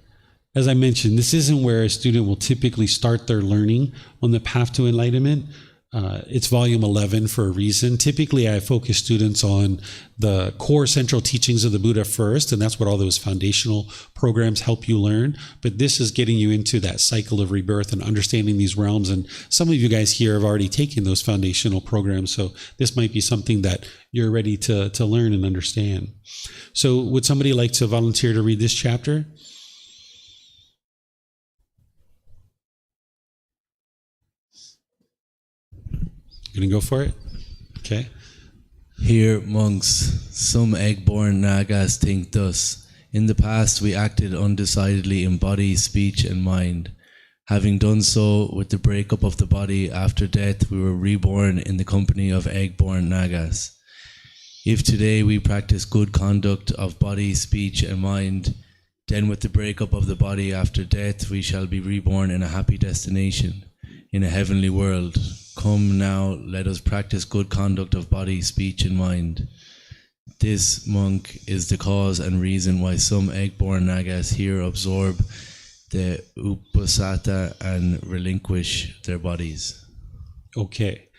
As I mentioned, this isn't where a student will typically start their learning on the path to enlightenment. It's volume 11 for a reason. Typically, I focus students on the core central teachings of the Buddha first, and that's what all those foundational programs help you learn. But this is getting you into that cycle of rebirth and understanding these realms. And some of you guys here have already taken those foundational programs, so this might be something that you're ready to learn and understand. So would somebody like to volunteer to read this chapter? Gonna go for it? Okay. Here, monks, some egg-born nagas think thus. In the past, we acted undecidedly in body, speech, and mind. Having done so, with the breakup of the body after death, we were reborn in the company of egg-born nagas. If today we practice good conduct of body, speech, and mind, then with the breakup of the body after death, we shall be reborn in a happy destination, in a heavenly world. Come now, let us practice good conduct of body, speech, and mind. This, monk, is the cause and reason why some egg-born nagas here absorb the upasata and relinquish their bodies. Okay.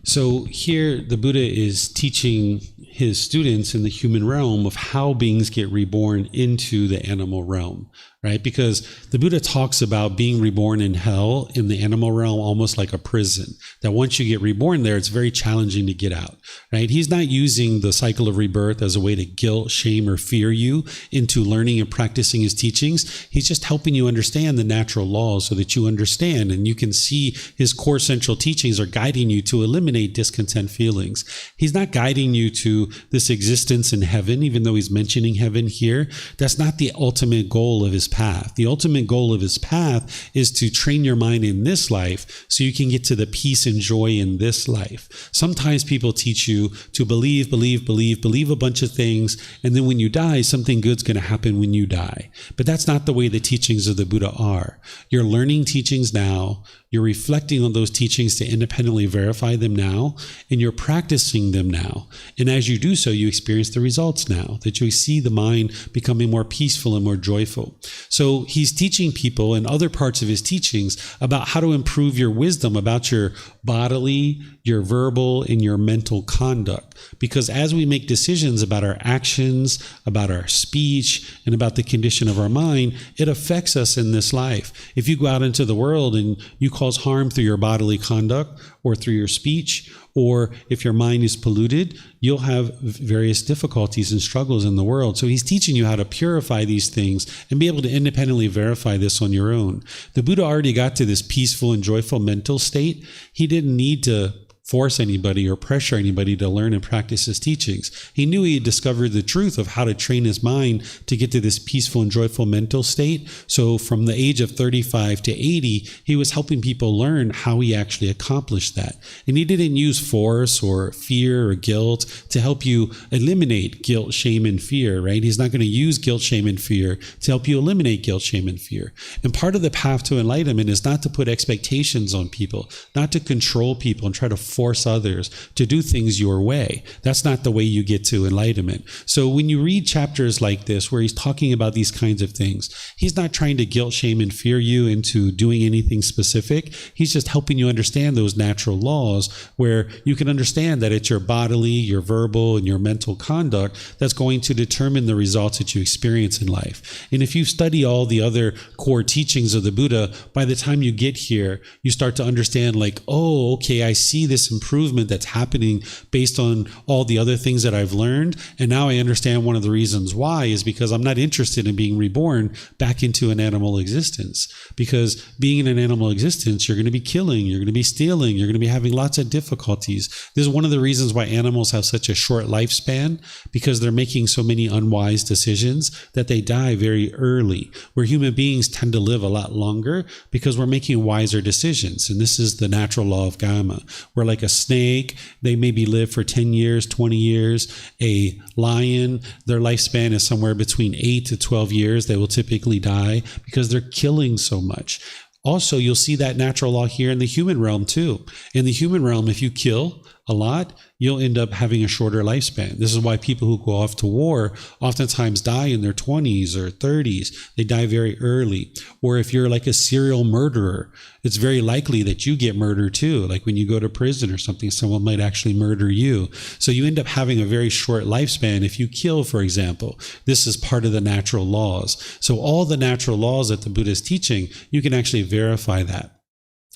So here the Buddha is teaching his students in the human realm of how beings get reborn into the animal realm, right? Because the Buddha talks about being reborn in hell in the animal realm almost like a prison, that once you get reborn there, it's very challenging to get out, right? He's not using the cycle of rebirth as a way to guilt, shame, or fear you into learning and practicing his teachings. He's just helping you understand the natural laws so that you understand and you can see his core central teachings are guiding you to eliminate discontent feelings. He's not guiding you to this existence in heaven, even though he's mentioning heaven here. That's not the ultimate goal of his path. The ultimate goal of his path is to train your mind in this life so you can get to the peace and joy in this life. Sometimes people teach you to believe a bunch of things, and then when you die, something good's going to happen when you die. But that's not the way the teachings of the Buddha are. You're learning teachings now, you're reflecting on those teachings to independently verify them now, and you're practicing them now. And as you do so, you experience the results now, that you see the mind becoming more peaceful and more joyful. So he's teaching people in other parts of his teachings about how to improve your wisdom about your bodily, your verbal, and your mental conduct. Because as we make decisions about our actions, about our speech, and about the condition of our mind, it affects us in this life. If you go out into the world and you cause harm through your bodily conduct or through your speech, speech, or if your mind is polluted, you'll have various difficulties and struggles in the world. So he's teaching you how to purify these things and be able to independently verify this on your own. The Buddha already got to this peaceful and joyful mental state. He didn't need to force anybody or pressure anybody to learn and practice his teachings. He knew he had discovered the truth of how to train his mind to get to this peaceful and joyful mental state. So from the age of 35 to 80, he was helping people learn how he actually accomplished that. And he didn't use force or fear or guilt to help you eliminate guilt, shame, and fear, right? He's not going to use guilt, shame, and fear to help you eliminate guilt, shame, and fear. And part of the path to enlightenment is not to put expectations on people, not to control people and try to force others to do things your way. That's not the way you get to enlightenment. So when you read chapters like this, where he's talking about these kinds of things, he's not trying to guilt, shame, and fear you into doing anything specific. He's just helping you understand those natural laws where you can understand that it's your bodily, your verbal, and your mental conduct that's going to determine the results that you experience in life. And if you study all the other core teachings of the Buddha, by the time you get here, you start to understand like, oh, okay, I see this improvement that's happening based on all the other things that I've learned. And now I understand one of the reasons why is because I'm not interested in being reborn back into an animal existence. Because being in an animal existence, you're going to be killing, you're going to be stealing, you're going to be having lots of difficulties. This is one of the reasons why animals have such a short lifespan, because they're making so many unwise decisions that they die very early, where human beings tend to live a lot longer because we're making wiser decisions. And this is the natural law of Gotama. We're like a snake, they maybe live for 10 years, 20 years. A lion, their lifespan is somewhere between 8 to 12 years. They will typically die because they're killing so much. Also, you'll see that natural law here in the human realm too. In the human realm, if you kill a lot, you'll end up having a shorter lifespan. This is why people who go off to war oftentimes die in their 20s or 30s. They die very early. Or if you're like a serial murderer, it's very likely that you get murdered too. Like when you go to prison or something, someone might actually murder you. So you end up having a very short lifespan if you kill, for example. This is part of the natural laws. So all the natural laws that the Buddha is teaching, you can actually verify that.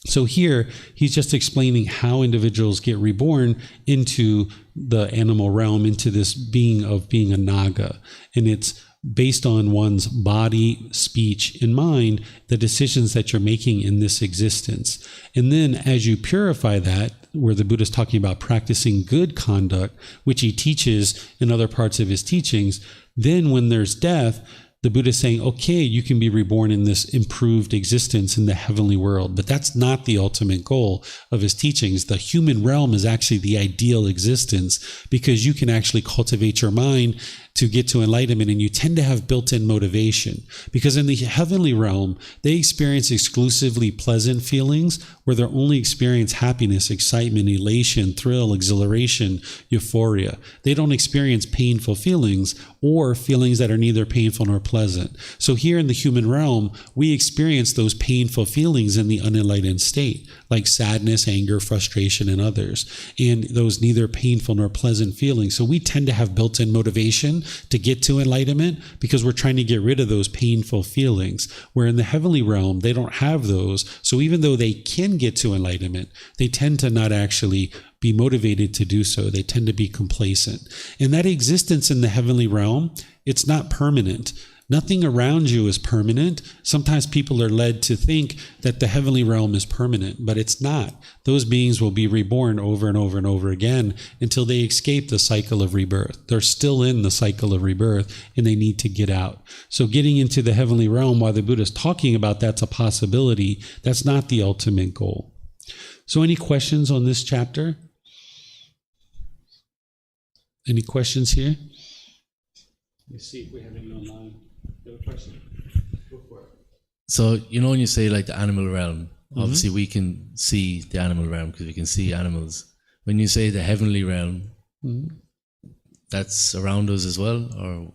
So here, he's just explaining how individuals get reborn into the animal realm, into this being of being a Naga. And it's based on one's body, speech, and mind, the decisions that you're making in this existence. And then as you purify that, where the Buddha is talking about practicing good conduct, which he teaches in other parts of his teachings, then when there's death, the Buddha is saying, okay, you can be reborn in this improved existence in the heavenly world. But that's not the ultimate goal of his teachings. The human realm is actually the ideal existence because you can actually cultivate your mind to get to enlightenment, and you tend to have built-in motivation. Because in the heavenly realm, they experience exclusively pleasant feelings where they only experience happiness, excitement, elation, thrill, exhilaration, euphoria. They don't experience painful feelings or feelings that are neither painful nor pleasant. So here in the human realm, we experience those painful feelings in the unenlightened state, like sadness, anger, frustration, and others, and those neither painful nor pleasant feelings. So we tend to have built-in motivation to get to enlightenment because we're trying to get rid of those painful feelings, where in the heavenly realm, they don't have those. So even though they can get to enlightenment, they tend to not actually be motivated to do so. They tend to be complacent. And that existence in the heavenly realm, it's not permanent. Nothing around you is permanent. Sometimes people are led to think that the heavenly realm is permanent, but it's not. Those beings will be reborn over and over and over again until they escape the cycle of rebirth. They're still in the cycle of rebirth and they need to get out. So getting into the heavenly realm, while the Buddha is talking about that's a possibility, that's not the ultimate goal. So any questions on this chapter? Any questions here? Let's see if we have any online. You have a question? Go for it. So, you know, when you say like the animal realm, obviously we can see the animal realm because we can see animals. When you say the heavenly realm, that's around us as well? Or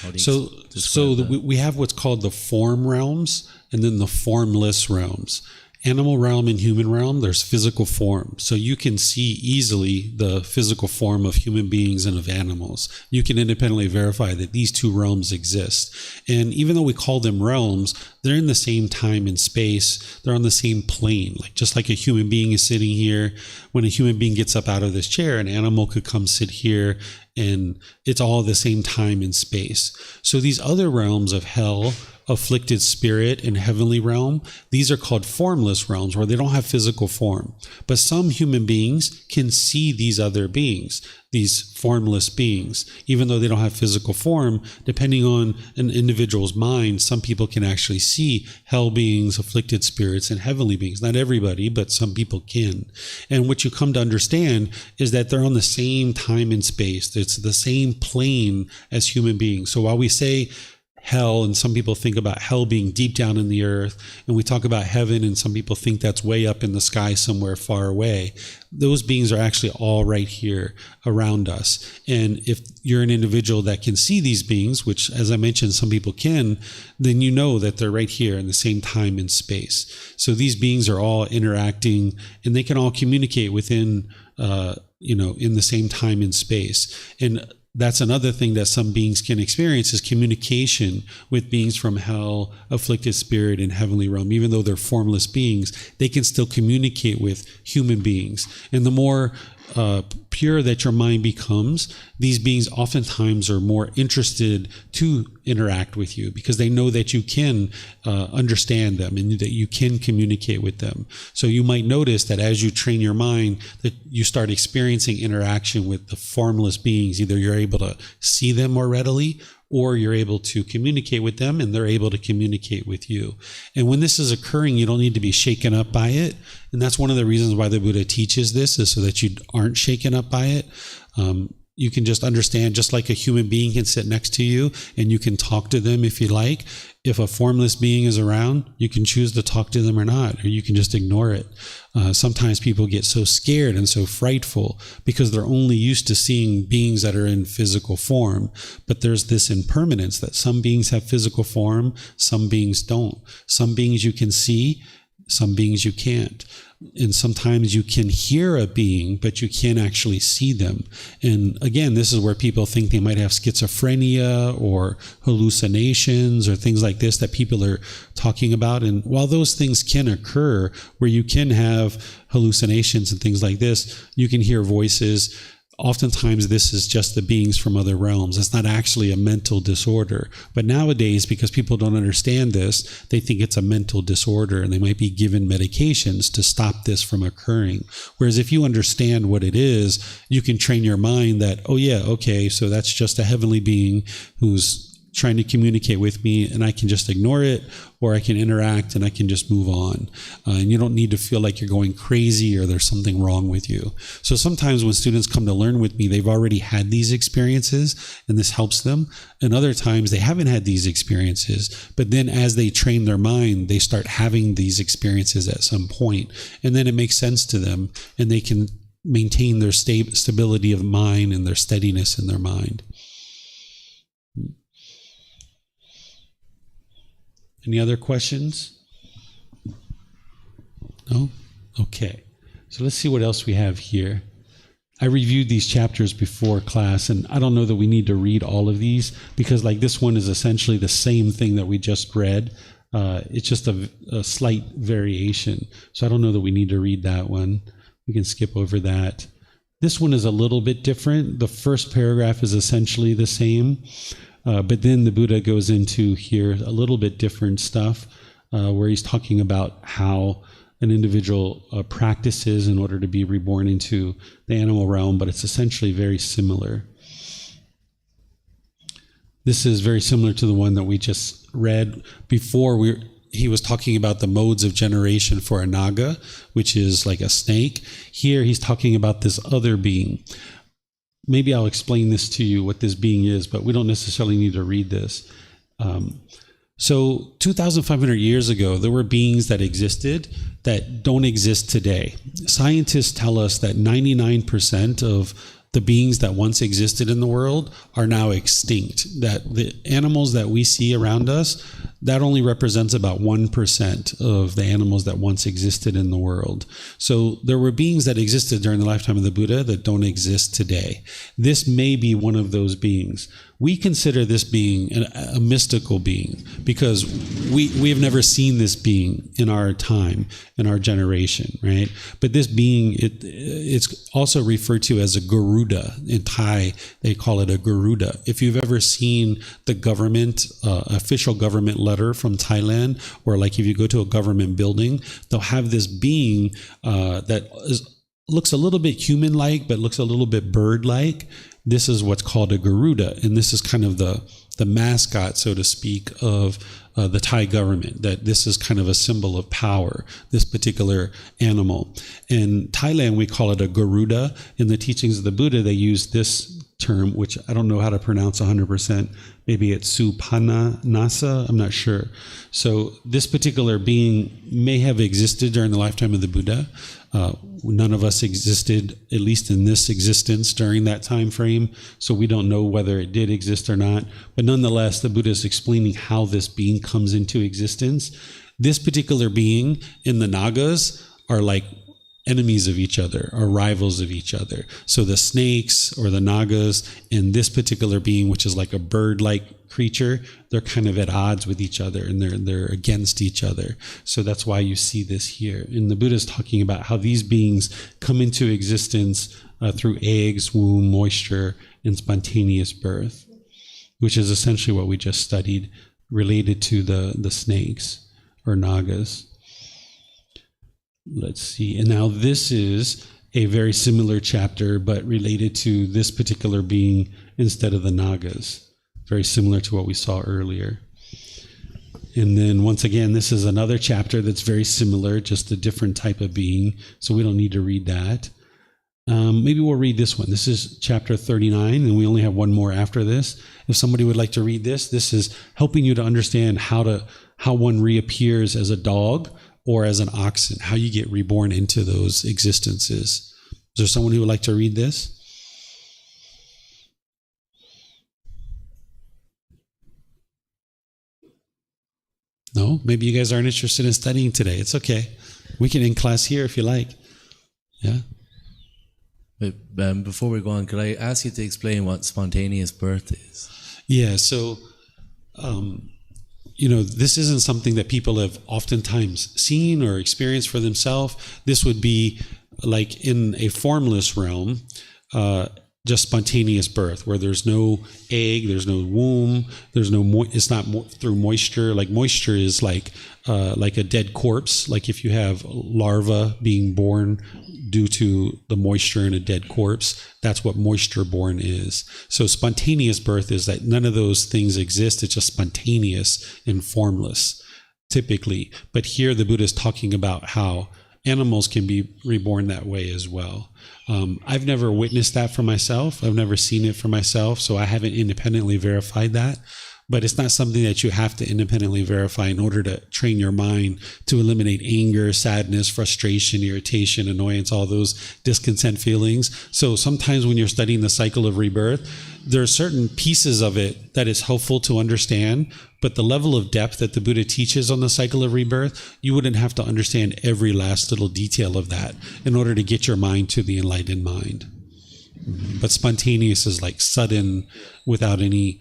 how do you we have what's called the form realms and then the formless realms. animal realm and human realm, there's physical form. So you can see easily the physical form of human beings and of animals. You can independently verify that these two realms exist. And even though we call them realms, they're in the same time and space. They're on the same plane. Like just like a human being is sitting here, when a human being gets up out of this chair, an animal could come sit here, and it's all the same time and space. So these other realms of hell, afflicted spirit, and heavenly realm, these are called formless realms, where they don't have physical form. But some human beings can see these other beings, these formless beings, even though they don't have physical form. Depending on an individual's mind, some people can actually see hell beings, afflicted spirits, and heavenly beings. Not everybody, but some people can. And what you come to understand is that they're on the same time and space. It's the same plane as human beings. So while we say hell, and some people think about hell being deep down in the earth, and we talk about heaven, and some people think that's way up in the sky somewhere far away, those beings are actually all right here around us. And if you're an individual that can see these beings, which, as I mentioned, some people can, then you know that they're right here in the same time and space. So these beings are all interacting, and they can all communicate within in the same time and space. And that's another thing that some beings can experience, is communication with beings from hell, afflicted spirit, and heavenly realm. Even though they're formless beings, they can still communicate with human beings. And the more pure that your mind becomes, these beings oftentimes are more interested to interact with you, because they know that you can understand them and that you can communicate with them. So you might notice that as you train your mind, that you start experiencing interaction with the formless beings. Either you're able to see them more readily, or you're able to communicate with them and they're able to communicate with you. And when this is occurring, you don't need to be shaken up by it. And that's one of the reasons why the Buddha teaches this, is so that you aren't shaken up by it. You can just understand, just like a human being can sit next to you and you can talk to them if you like. If a formless being is around, you can choose to talk to them or not, or you can just ignore it. Sometimes people get so scared and so frightful because they're only used to seeing beings that are in physical form. But there's this impermanence, that some beings have physical form, some beings don't. Some beings you can see, some beings you can't. And sometimes you can hear a being, but you can't actually see them. And again, this is where people think they might have schizophrenia or hallucinations or things like this that people are talking about. And while those things can occur, where you can have hallucinations and things like this, you can hear voices. Oftentimes this is just the beings from other realms. It's not actually a mental disorder. But nowadays, because people don't understand this, they think it's a mental disorder, and they might be given medications to stop this from occurring. Whereas if you understand what it is, you can train your mind that, oh yeah, okay, so that's just a heavenly being who's trying to communicate with me, and I can just ignore it, or I can interact and I can just move on. And you don't need to feel like you're going crazy or there's something wrong with you. So sometimes when students come to learn with me, they've already had these experiences and this helps them. And other times they haven't had these experiences, but then as they train their mind, they start having these experiences at some point, and then it makes sense to them, and they can maintain their stability of mind and their steadiness in their mind. Any other questions? No? Okay. So let's see what else we have here. I reviewed these chapters before class, and I don't know that we need to read all of these, because like this one is essentially the same thing that we just read. It's just a slight variation. So I don't know that we need to read that one. We can skip over that. This one is a little bit different. The first paragraph is essentially the same. But then the Buddha goes into here a little bit different stuff, where he's talking about how an individual practices in order to be reborn into the animal realm, but it's essentially very similar. This is very similar to the one that we just read before. He was talking about the modes of generation for a naga, which is like a snake. Here he's talking about this other being. Maybe I'll explain this to you, what this being is, but we don't necessarily need to read this. So 2,500 years ago, there were beings that existed that don't exist today. Scientists tell us that 99% of the beings that once existed in the world are now extinct. That the animals that we see around us, that only represents about 1% of the animals that once existed in the world. So there were beings that existed during the lifetime of the Buddha that don't exist today. This may be one of those beings. We consider this being a mystical being because we have never seen this being in our time, in our generation, right? But this being, it's also referred to as a Garuda. In Thai, they call it a Garuda. If you've ever seen the government, official government letter from Thailand, or like if you go to a government building, they'll have this being looks a little bit human-like, but looks a little bit bird-like. This is what's called a Garuda, and this is kind of the mascot, so to speak, of the Thai government, that this is kind of a symbol of power, this particular animal. In Thailand, we call it a Garuda. In the Teachings of the Buddha, they use this term, which I don't know how to pronounce 100%. Maybe it's Supananasa, I'm not sure. So this particular being may have existed during the lifetime of the Buddha. None of us existed, at least in this existence, during that time frame, so we don't know whether it did exist or not. But nonetheless, the Buddha is explaining how this being comes into existence. This particular being in the Nagas are like enemies of each other, are rivals of each other. So the snakes or the Nagas and this particular being, which is like a bird-like creature, they're kind of at odds with each other, and they're against each other. So that's why you see this here. And the Buddha is talking about how these beings come into existence through eggs, womb, moisture, and spontaneous birth, which is essentially what we just studied related to the snakes or Nagas. Let's see. And now this is a very similar chapter, but related to this particular being instead of the Nagas. Very similar to what we saw earlier. And then once again, this is another chapter that's very similar, just a different type of being. So we don't need to read that. Maybe we'll read this one. This is chapter 39, and we only have one more after this. If somebody would like to read this is helping you to understand how one reappears as a dog or as an oxen, how you get reborn into those existences. Is there someone who would like to read this? No? Maybe you guys aren't interested in studying today. It's okay. We can end class here if you like. Yeah? But before we go on, could I ask you to explain what spontaneous birth is? Yeah, so this isn't something that people have oftentimes seen or experienced for themselves. This would be like in a formless realm, just spontaneous birth, where there's no egg, there's no womb, there's no it's not through moisture. Like moisture is like a dead corpse. Like if you have larvae being born due to the moisture in a dead corpse, that's what moisture born is. So spontaneous birth is that none of those things exist. It's just spontaneous and formless, typically. But here the Buddha is talking about how animals can be reborn that way as well. I've never witnessed that for myself. I've never seen it for myself, so I haven't independently verified that. But it's not something that you have to independently verify in order to train your mind to eliminate anger, sadness, frustration, irritation, annoyance, all those discontent feelings. So sometimes when you're studying the cycle of rebirth, there are certain pieces of it that is helpful to understand, but the level of depth that the Buddha teaches on the cycle of rebirth, you wouldn't have to understand every last little detail of that in order to get your mind to the enlightened mind. But spontaneous is like sudden, without any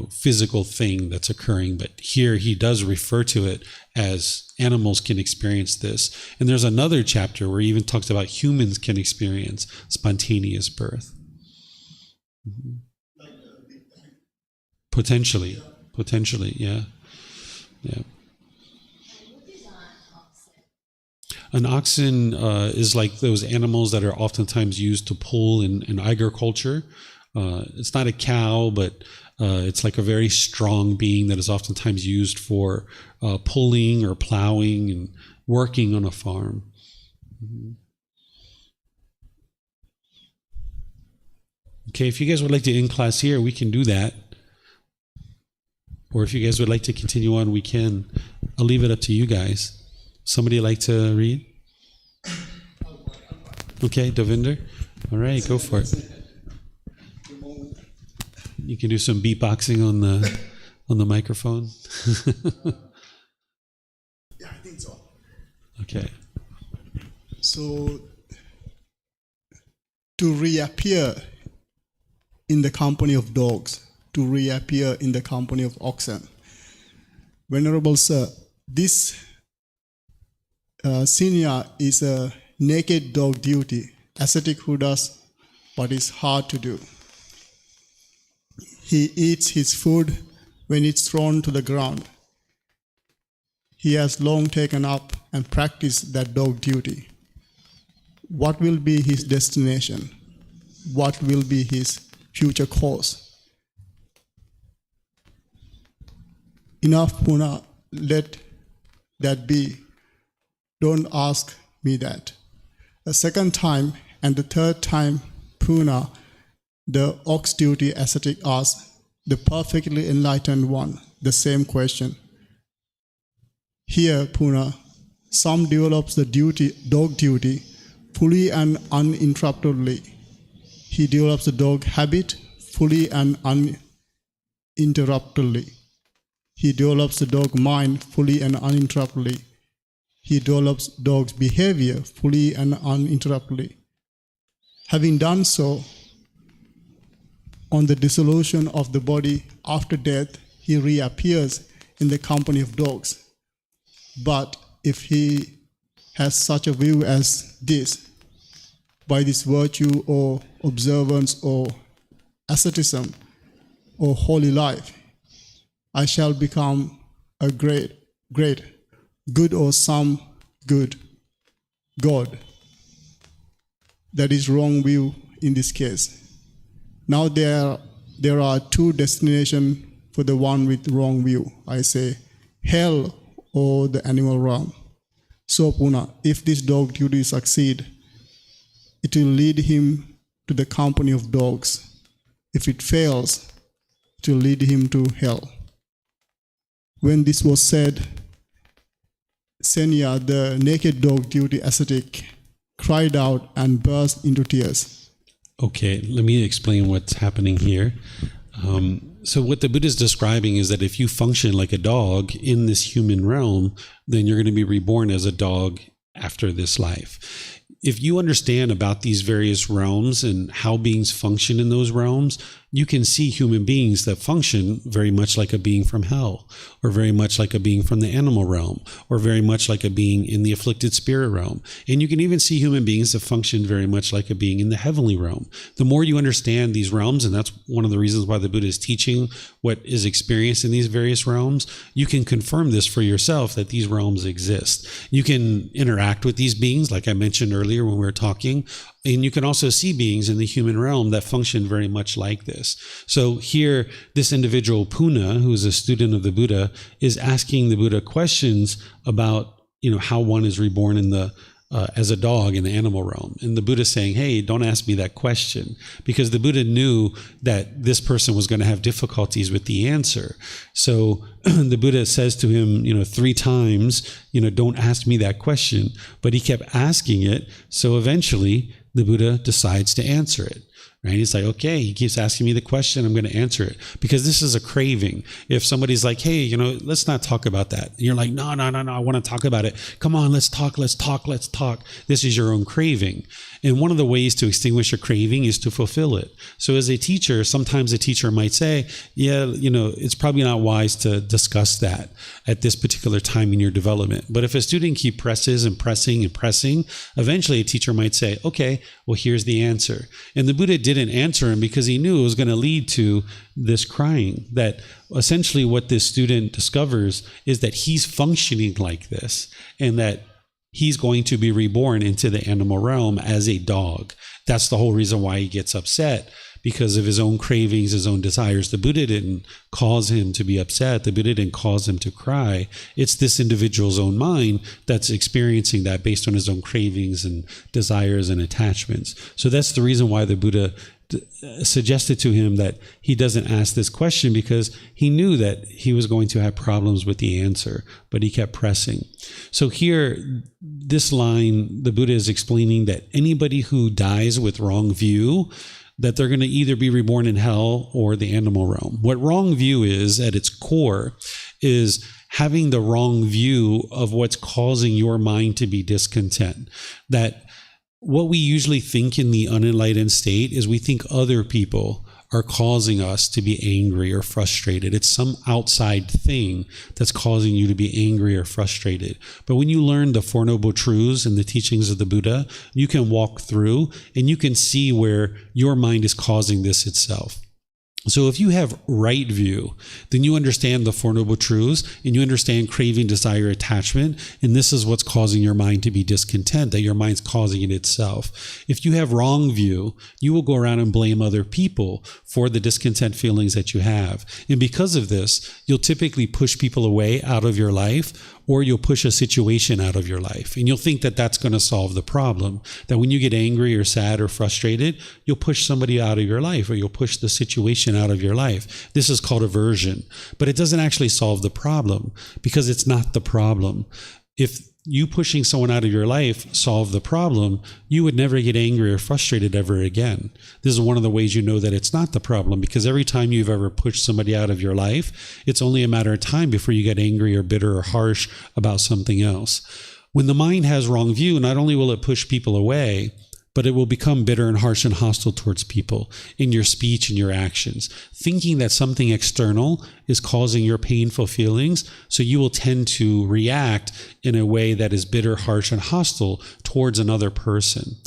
physical thing that's occurring. But here he does refer to it as animals can experience this. And there's another chapter where he even talks about humans can experience spontaneous birth. Potentially, yeah. An oxen is like those animals that are oftentimes used to pull in agriculture. It's not a cow, but it's like a very strong being that is oftentimes used for pulling or plowing and working on a farm. Okay, if you guys would like to end class here, we can do that. Or if you guys would like to continue on, we can. I'll leave it up to you guys. Somebody like to read? Okay, Devinder? All right, go for it. You can do some beatboxing on the microphone. Yeah, I think so. Okay. So, to reappear in the company of dogs, to reappear in the company of oxen. Venerable Sir, this senior is a naked dog duty, ascetic who does what is hard to do. He eats his food when it's thrown to the ground. He has long taken up and practiced that dog duty. What will be his destination? What will be his future course? Enough, Puna, let that be. Don't ask me that. A second time and the third time, Puna, the ox duty ascetic asks the perfectly enlightened one the same question. Here, Puna, some develops the dog duty, fully and uninterruptedly. He develops the dog habit fully and uninterruptedly. He develops the dog mind fully and uninterruptedly. He develops dog's behavior fully and uninterruptedly. Having done so, on the dissolution of the body after death, he reappears in the company of dogs. But if he has such a view as this, by this virtue or observance or asceticism or holy life, I shall become a great, good or some good God. That is wrong view in this case. Now there are two destinations for the one with wrong view. I say hell or the animal realm. So Puna, if this dog duty succeed, it will lead him to the company of dogs. If it fails, it will lead him to hell. When this was said, Senya, the naked dog duty ascetic, cried out and burst into tears. Okay, let me explain what's happening here. So what the Buddha is describing is that if you function like a dog in this human realm, then you're going to be reborn as a dog after this life. If you understand about these various realms and how beings function in those realms, you can see human beings that function very much like a being from hell, or very much like a being from the animal realm, or very much like a being in the afflicted spirit realm. And you can even see human beings that function very much like a being in the heavenly realm. The more you understand these realms, and that's one of the reasons why the Buddha is teaching what is experienced in these various realms, you can confirm this for yourself that these realms exist. You can interact with these beings, like I mentioned earlier when we were talking, and you can also see beings in the human realm that function very much like this. So here, this individual Puna, who is a student of the Buddha, is asking the Buddha questions about, how one is reborn in the as a dog in the animal realm. And the Buddha is saying, hey, don't ask me that question, because the Buddha knew that this person was going to have difficulties with the answer. So the Buddha says to him, 3 times, don't ask me that question. But he kept asking it. So eventually the Buddha decides to answer it. Right? He's like, okay, he keeps asking me the question, I'm going to answer it. Because this is a craving. If somebody's like, hey, let's not talk about that. And you're like, no, I want to talk about it. Come on, let's talk. This is your own craving. And one of the ways to extinguish a craving is to fulfill it. So as a teacher, sometimes a teacher might say, yeah, it's probably not wise to discuss that at this particular time in your development. But if a student keeps pressing and pressing, eventually a teacher might say, okay, well, here's the answer. And the Buddha didn't answer him because he knew it was going to lead to this crying, that essentially what this student discovers is that he's functioning like this, and that he's going to be reborn into the animal realm as a dog. That's the whole reason why he gets upset, because of his own cravings, his own desires. The Buddha didn't cause him to be upset. The Buddha didn't cause him to cry. It's this individual's own mind that's experiencing that based on his own cravings and desires and attachments. So that's the reason why the Buddha suggested to him that he doesn't ask this question, because he knew that he was going to have problems with the answer, but he kept pressing. So here, this line, the Buddha is explaining that anybody who dies with wrong view, that they're going to either be reborn in hell or the animal realm. What wrong view is at its core is having the wrong view of what's causing your mind to be discontent. That what we usually think in the unenlightened state is we think other people are causing us to be angry or frustrated. It's some outside thing that's causing you to be angry or frustrated. But when you learn the Four Noble Truths and the teachings of the Buddha, you can walk through and you can see where your mind is causing this itself. So if you have right view, then you understand the Four Noble Truths and you understand craving, desire, attachment, and this is what's causing your mind to be discontent, that your mind's causing it itself. If you have wrong view, you will go around and blame other people for the discontent feelings that you have. And because of this, you'll typically push people away out of your life, or you'll push a situation out of your life. And you'll think that that's going to solve the problem. That when you get angry or sad or frustrated, you'll push somebody out of your life, or you'll push the situation out of your life. This is called aversion. But it doesn't actually solve the problem, because it's not the problem. If you pushing someone out of your life solved the problem, you would never get angry or frustrated ever again. This is one of the ways you know that it's not the problem, because every time you've ever pushed somebody out of your life, it's only a matter of time before you get angry or bitter or harsh about something else. When the mind has wrong view, not only will it push people away, but it will become bitter and harsh and hostile towards people in your speech and your actions, thinking that something external is causing your painful feelings. So you will tend to react in a way that is bitter, harsh, and hostile towards another person.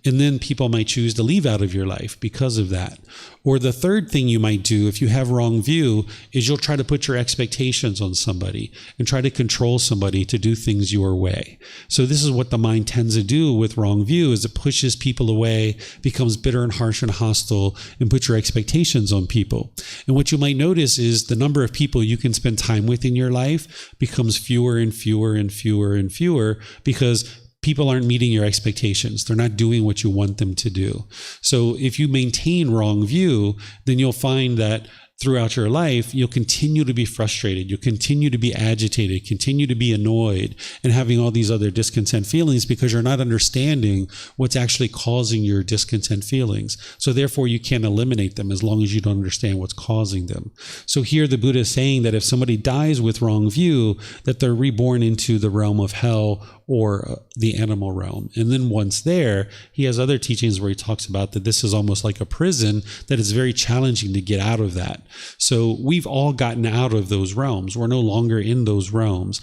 And then people might choose to leave out of your life because of that. Or the third thing you might do if you have wrong view is you'll try to put your expectations on somebody and try to control somebody to do things your way. So this is what the mind tends to do with wrong view, is it pushes people away, becomes bitter and harsh and hostile, and put your expectations on people. And what you might notice is the number of people you can spend time with in your life becomes fewer and fewer and fewer and fewer, because people aren't meeting your expectations. They're not doing what you want them to do. So if you maintain wrong view, then you'll find that throughout your life, you'll continue to be frustrated. You'll continue to be agitated, continue to be annoyed, and having all these other discontent feelings, because you're not understanding what's actually causing your discontent feelings. So therefore, you can't eliminate them as long as you don't understand what's causing them. So here the Buddha is saying that if somebody dies with wrong view, that they're reborn into the realm of hell or the animal realm. And then once there, he has other teachings where he talks about that this is almost like a prison, that it's very challenging to get out of that. So we've all gotten out of those realms. We're no longer in those realms.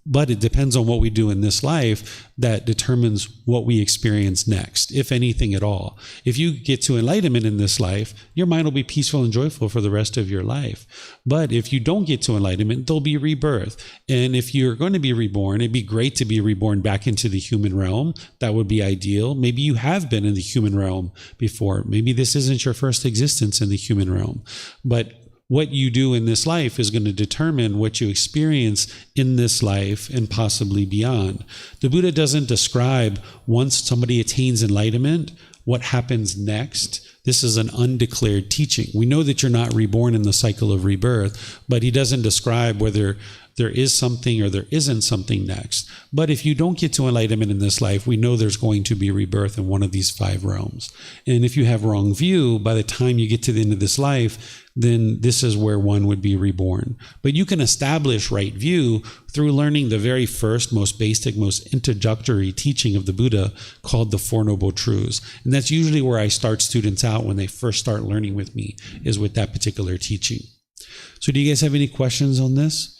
But it depends on what we do in this life that determines what we experience next, if anything at all. If you get to enlightenment in this life, your mind will be peaceful and joyful for the rest of your life. But if you don't get to enlightenment, there'll be rebirth. And if you're going to be reborn, it'd be great to be reborn back into the human realm. That would be ideal. Maybe you have been in the human realm before. Maybe this isn't your first existence in the human realm. But what you do in this life is going to determine what you experience in this life and possibly beyond. The Buddha doesn't describe once somebody attains enlightenment, what happens next. This is an undeclared teaching. We know that you're not reborn in the cycle of rebirth, but he doesn't describe whether there is something or there isn't something next. But if you don't get to enlightenment in this life, we know there's going to be rebirth in one of these 5 realms. And if you have wrong view, by the time you get to the end of this life, then this is where one would be reborn. But you can establish right view through learning the very first, most basic, most introductory teaching of the Buddha called the Four Noble Truths. And that's usually where I start students out when they first start learning with me, is with that particular teaching. So do you guys have any questions on this?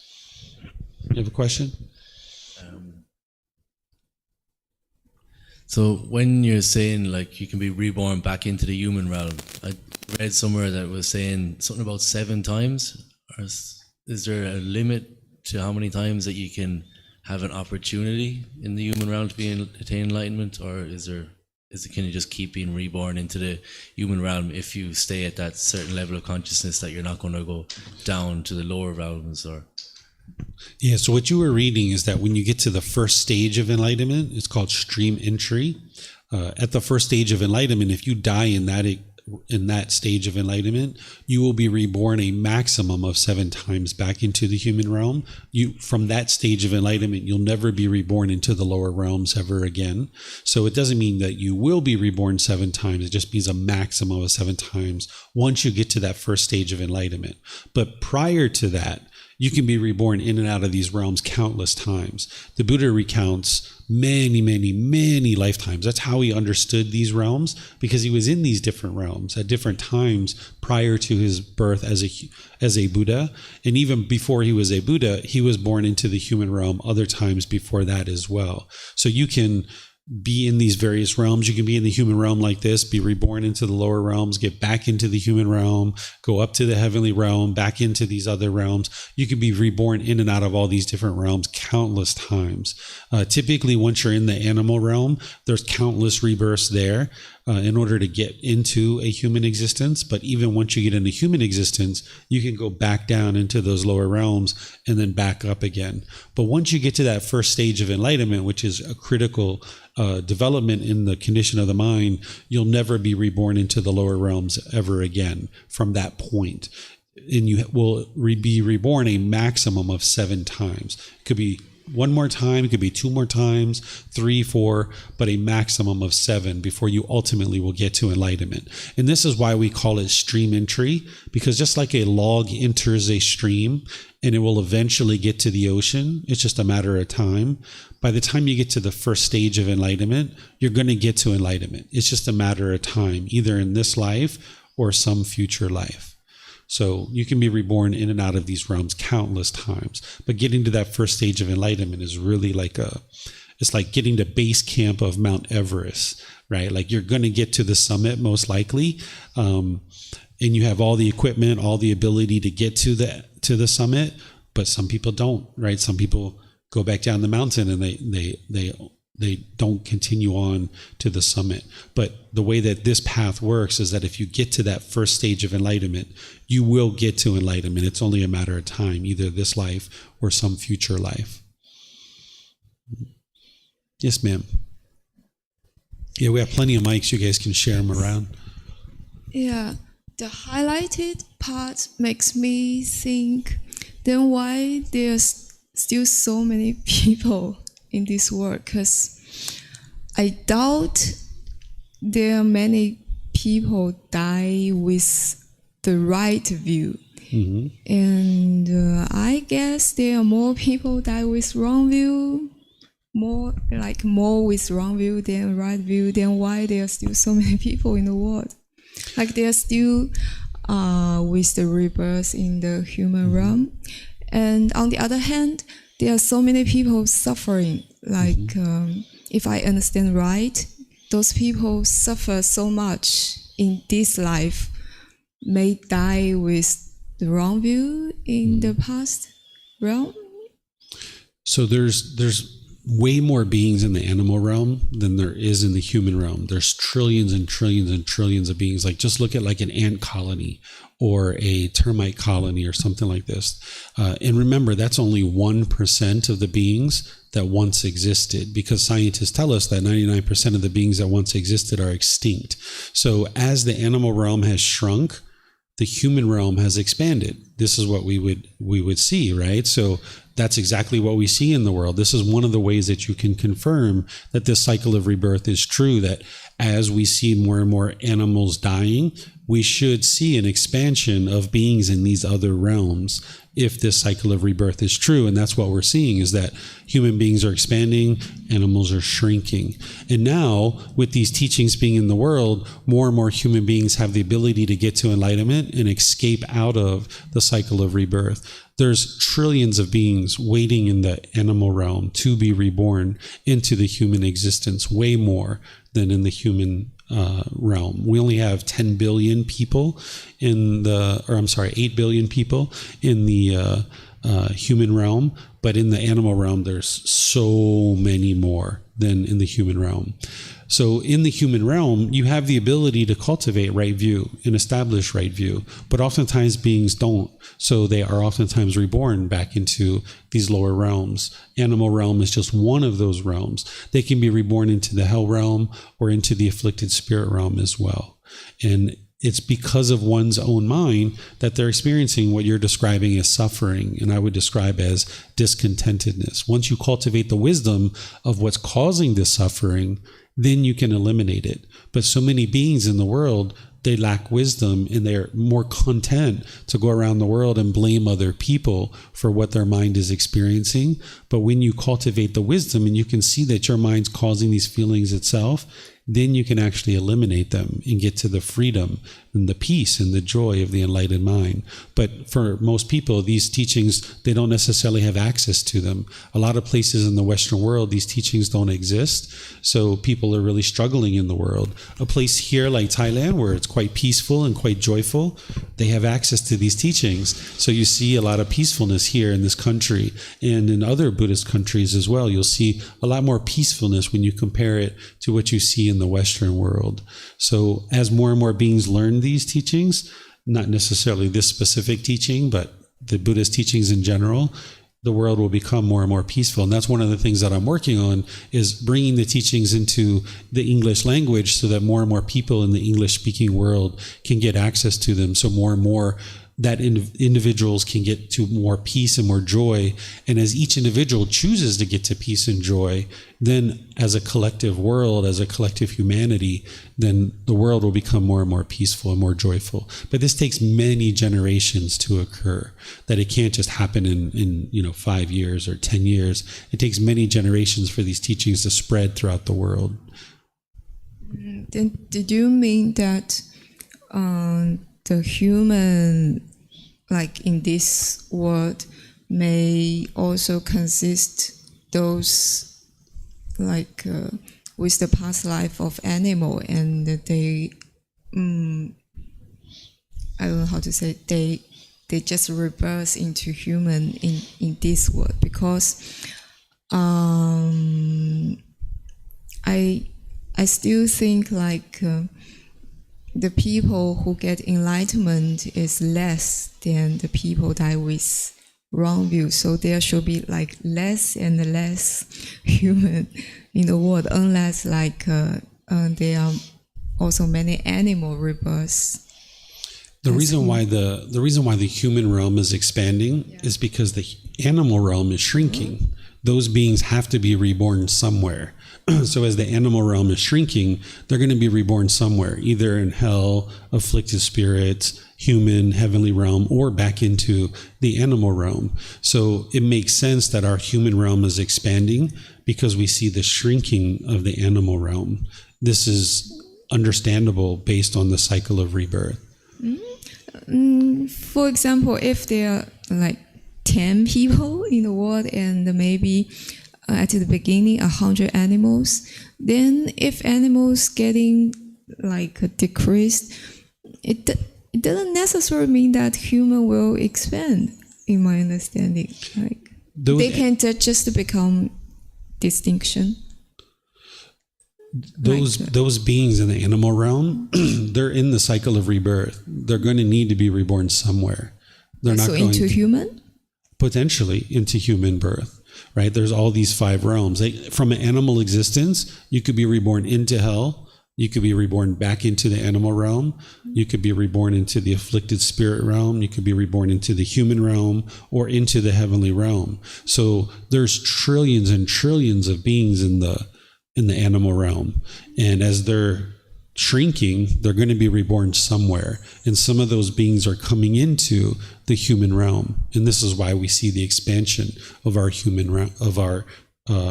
You have a question? So when you're saying like you can be reborn back into the human realm, I read somewhere that was saying something about 7 times. Or is there a limit to how many times that you can have an opportunity in the human realm to attain enlightenment, or is there can you just keep being reborn into the human realm if you stay at that certain level of consciousness that you're not going to go down to the lower realms? Or Yeah, so what you were reading is that when you get to the first stage of enlightenment, it's called stream entry. At the first stage of enlightenment, if you die in that stage of enlightenment, you will be reborn a maximum of 7 times back into the human realm. From that stage of enlightenment, you'll never be reborn into the lower realms ever again. So it doesn't mean that you will be reborn 7 times. It just means a maximum of 7 times once you get to that first stage of enlightenment. But prior to that, you can be reborn in and out of these realms countless times. The Buddha recounts many, many, many lifetimes. That's how he understood these realms, because he was in these different realms at different times prior to his birth as a Buddha. And even before he was a Buddha, he was born into the human realm other times before that as well. So you can be in these various realms. You can be in the human realm like this, be reborn into the lower realms, get back into the human realm, go up to the heavenly realm, back into these other realms. You can be reborn in and out of all these different realms countless times. Typically, once you're in the animal realm, there's countless rebirths there in order to get into a human existence. But even once you get into human existence, you can go back down into those lower realms and then back up again. But once you get to that first stage of enlightenment, which is a critical development in the condition of the mind, you'll never be reborn into the lower realms ever again from that point. And you will be reborn a maximum of 7 times. It could be 1 more time, it could be 2 more times, 3, 4, but a maximum of 7 before you ultimately will get to enlightenment. And this is why we call it stream entry, because just like a log enters a stream and it will eventually get to the ocean, it's just a matter of time. By the time you get to the first stage of enlightenment, you're going to get to enlightenment. It's just a matter of time, either in this life or some future life. So you can be reborn in and out of these realms countless times. But getting to that first stage of enlightenment is really it's like getting to base camp of Mount Everest, right? Like you're going to get to the summit most likely. And you have all the equipment, all the ability to get to the summit, but some people don't, right? Some people go back down the mountain and they don't continue on to the summit. But the way that this path works is that if you get to that first stage of enlightenment, you will get to enlightenment. It's only a matter of time, either this life or some future life. Yes, ma'am. Yeah, we have plenty of mics. You guys can share them around. Yeah, the highlighted part makes me think, then why there's still so many people in this world? Because I doubt there are many people die with the right view. Mm-hmm. And I guess there are more people die with wrong view, more with wrong view than right view. Then why there are still so many people in the world? Like they are still with the rebirth in the human realm. And on the other hand, there are so many people suffering. Like, if I understand right, those people suffer so much in this life, may die with the wrong view in the past realm. So there's way more beings in the animal realm than there is in the human realm. There's trillions and trillions and trillions of beings. Like just look at like an ant colony or a termite colony or something like this. And remember, that's only 1% of the beings that once existed, because scientists tell us that 99% of the beings that once existed are extinct. So as the animal realm has shrunk, the human realm has expanded. This is what we would see, right? So that's exactly what we see in the world. This is one of the ways that you can confirm that this cycle of rebirth is true, that as we see more and more animals dying, we should see an expansion of beings in these other realms if this cycle of rebirth is true. And that's what we're seeing, is that human beings are expanding, animals are shrinking. And now, with these teachings being in the world, more and more human beings have the ability to get to enlightenment and escape out of the cycle of rebirth. There's trillions of beings waiting in the animal realm to be reborn into the human existence, way more than in the human realm. We only have 10 billion people 8 billion people in the human realm, but in the animal realm, there's so many more than in the human realm. So in the human realm, you have the ability to cultivate right view and establish right view, but oftentimes beings don't. So they are oftentimes reborn back into these lower realms. Animal realm is just one of those realms. They can be reborn into the hell realm or into the afflicted spirit realm as well. And it's because of one's own mind that they're experiencing what you're describing as suffering, and I would describe as discontentedness. Once you cultivate the wisdom of what's causing this suffering, then you can eliminate it. But so many beings in the world, they lack wisdom, and they're more content to go around the world and blame other people for what their mind is experiencing. But when you cultivate the wisdom and you can see that your mind's causing these feelings itself, then you can actually eliminate them and get to the freedom and the peace and the joy of the enlightened mind. But for most people, these teachings, they don't necessarily have access to them. A lot of places in the Western world, these teachings don't exist. So people are really struggling in the world. A place here like Thailand, where it's quite peaceful and quite joyful, they have access to these teachings. So you see a lot of peacefulness here in this country, and in other Buddhist countries as well. You'll see a lot more peacefulness when you compare it to what you see in the Western world. So as more and more beings learn these teachings, not necessarily this specific teaching, but the Buddhist teachings in general, the world will become more and more peaceful. And that's one of the things that I'm working on, is bringing the teachings into the English language so that more and more people in the English-speaking world can get access to them. So more and more that individuals can get to more peace and more joy. And as each individual chooses to get to peace and joy, then as a collective world, as a collective humanity, then the world will become more and more peaceful and more joyful. But this takes many generations to occur, that it can't just happen in 5 years or 10 years. It takes many generations for these teachings to spread throughout the world. Then did you mean that the human, like in this world, may also consist those like with the past life of animal, and they I don't know how to say, they just rebirth into human in this world? Because I still think like the people who get enlightenment is less than the people die with wrong view. So there should be like less and less human in the world, unless like there are also many animal rebirths. The reason why the human realm is expanding is because the animal realm is shrinking. Those beings have to be reborn somewhere. So as the animal realm is shrinking, they're going to be reborn somewhere, either in hell, afflicted spirits, human, heavenly realm, or back into the animal realm. So it makes sense that our human realm is expanding because we see the shrinking of the animal realm. This is understandable based on the cycle of rebirth. For example, if there are like 10 people in the world and maybe at the beginning 100 animals, then if animals getting like decreased, it doesn't necessarily mean that human will expand, in my understanding. Like they can just become distinction. Those beings in the animal realm, they're in the cycle of rebirth. They're going to need to be reborn somewhere. They're not going into human? Potentially into human birth, right? There's all these 5 realms. From an animal existence, you could be reborn into hell. You could be reborn back into the animal realm. You could be reborn into the afflicted spirit realm. You could be reborn into the human realm or into the heavenly realm. So there's trillions and trillions of beings in the animal realm. And as they're shrinking, they're going to be reborn somewhere. And some of those beings are coming into the human realm. And this is why we see the expansion of our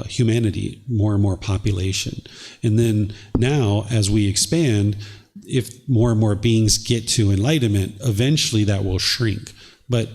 humanity, more and more population. And then now, as we expand, if more and more beings get to enlightenment, eventually that will shrink. But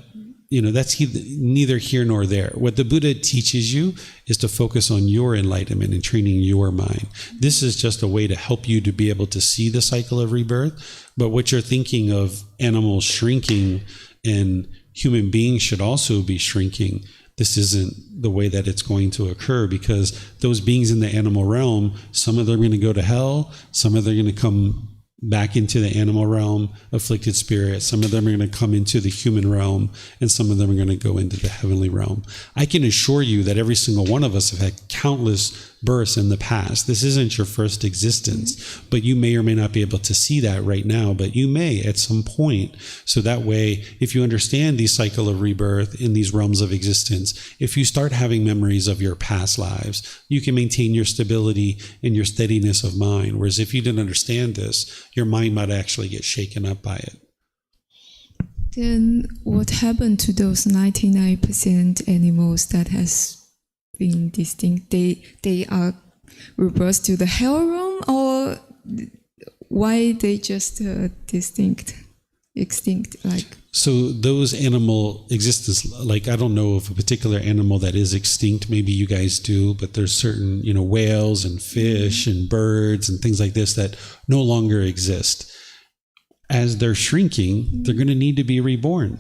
that's neither here nor there. What the Buddha teaches you is to focus on your enlightenment and training your mind. This is just a way to help you to be able to see the cycle of rebirth. But what you're thinking of animals shrinking and human beings should also be shrinking, this isn't the way that it's going to occur, because those beings in the animal realm, some of them are going to go to hell, some of them are going to come back into the animal realm, afflicted spirits. Some of them are going to come into the human realm, and some of them are going to go into the heavenly realm. I can assure you that every single one of us have had countless births in the past. This isn't your first existence, but you may or may not be able to see that right now, but you may at some point. So that way, if you understand the cycle of rebirth in these realms of existence, if you start having memories of your past lives, you can maintain your stability and your steadiness of mind. Whereas if you didn't understand this, your mind might actually get shaken up by it. Then what happened to those 99% animals that has been distinct? They are reversed to the hell realm, or why they just extinct? Like, so those animal existence, like I don't know of a particular animal that is extinct. Maybe you guys do, but there's certain, whales and fish and birds and things like this that no longer exist. As they're shrinking, they're going to need to be reborn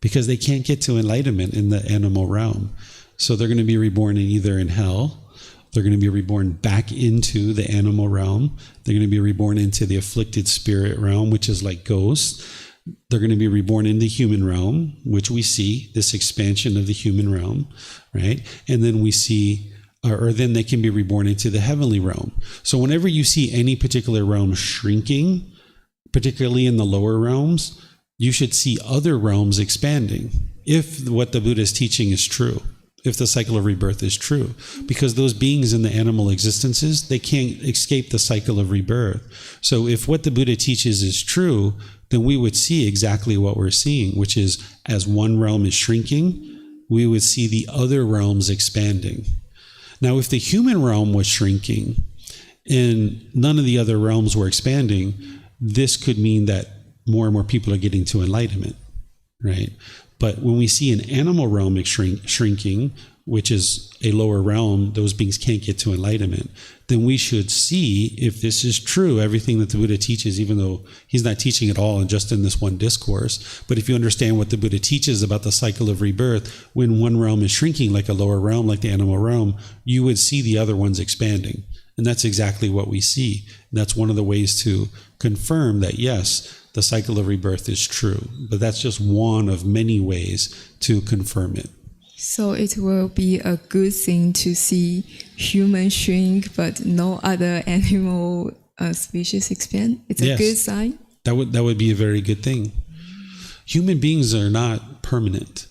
because they can't get to enlightenment in the animal realm. So they're going to be reborn either in hell, they're going to be reborn back into the animal realm, they're going to be reborn into the afflicted spirit realm, which is like ghosts. They're going to be reborn in the human realm, which we see this expansion of the human realm, right? And then we see, or then they can be reborn into the heavenly realm. So whenever you see any particular realm shrinking, particularly in the lower realms, you should see other realms expanding, if what the Buddha is teaching is true, if the cycle of rebirth is true. Because those beings in the animal existences, they can't escape the cycle of rebirth. So if what the Buddha teaches is true, then we would see exactly what we're seeing, which is as one realm is shrinking, we would see the other realms expanding. Now, if the human realm was shrinking and none of the other realms were expanding, this could mean that more and more people are getting to enlightenment, right? But when we see an animal realm shrinking, which is a lower realm, those beings can't get to enlightenment, then we should see if this is true, everything that the Buddha teaches, even though he's not teaching it all and just in this one discourse. But if you understand what the Buddha teaches about the cycle of rebirth, when one realm is shrinking, like a lower realm, like the animal realm, you would see the other ones expanding. And that's exactly what we see. And that's one of the ways to confirm that, yes, the cycle of rebirth is true. But that's just one of many ways to confirm it. so it will be a good thing to see humans shrink, but no other animal species expand. It's a good sign. That would be a very good thing. Human beings are not permanent.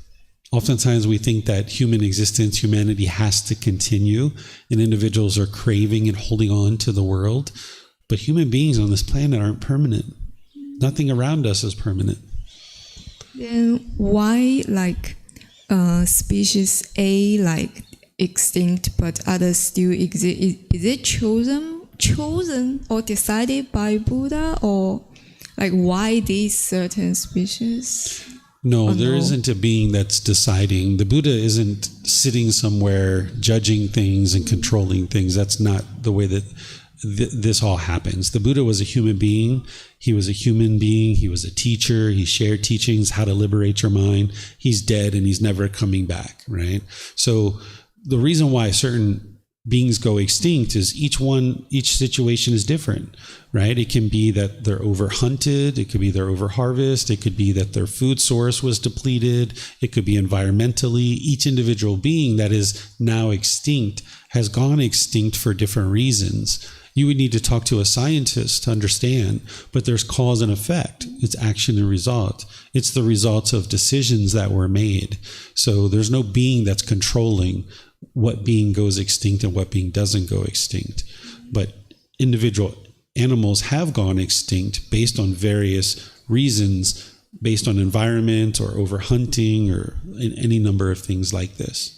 Oftentimes we think that human existence, humanity has to continue, and individuals are craving and holding on to the world. But human beings on this planet aren't permanent. Nothing around us is permanent. Then why species A extinct but others still exist? Is it chosen or decided by Buddha, or why these certain species? No, there isn't a being that's deciding. The Buddha isn't sitting somewhere judging things and controlling things. That's not the way that this all happens. The Buddha was a human being. He was a human being. He was a teacher. He shared teachings, how to liberate your mind. He's dead and he's never coming back, right? So the reason why certain beings go extinct is each situation is different, right? It can be that they're overhunted. It could be they're overharvested. It could be that their food source was depleted. It could be environmentally. Each individual being that is now extinct has gone extinct for different reasons. You would need to talk to a scientist to understand, but there's cause and effect. It's action and result. It's the results of decisions that were made. So there's no being that's controlling what being goes extinct and what being doesn't go extinct. But individual animals have gone extinct based on various reasons, based on environment or overhunting or any number of things like this.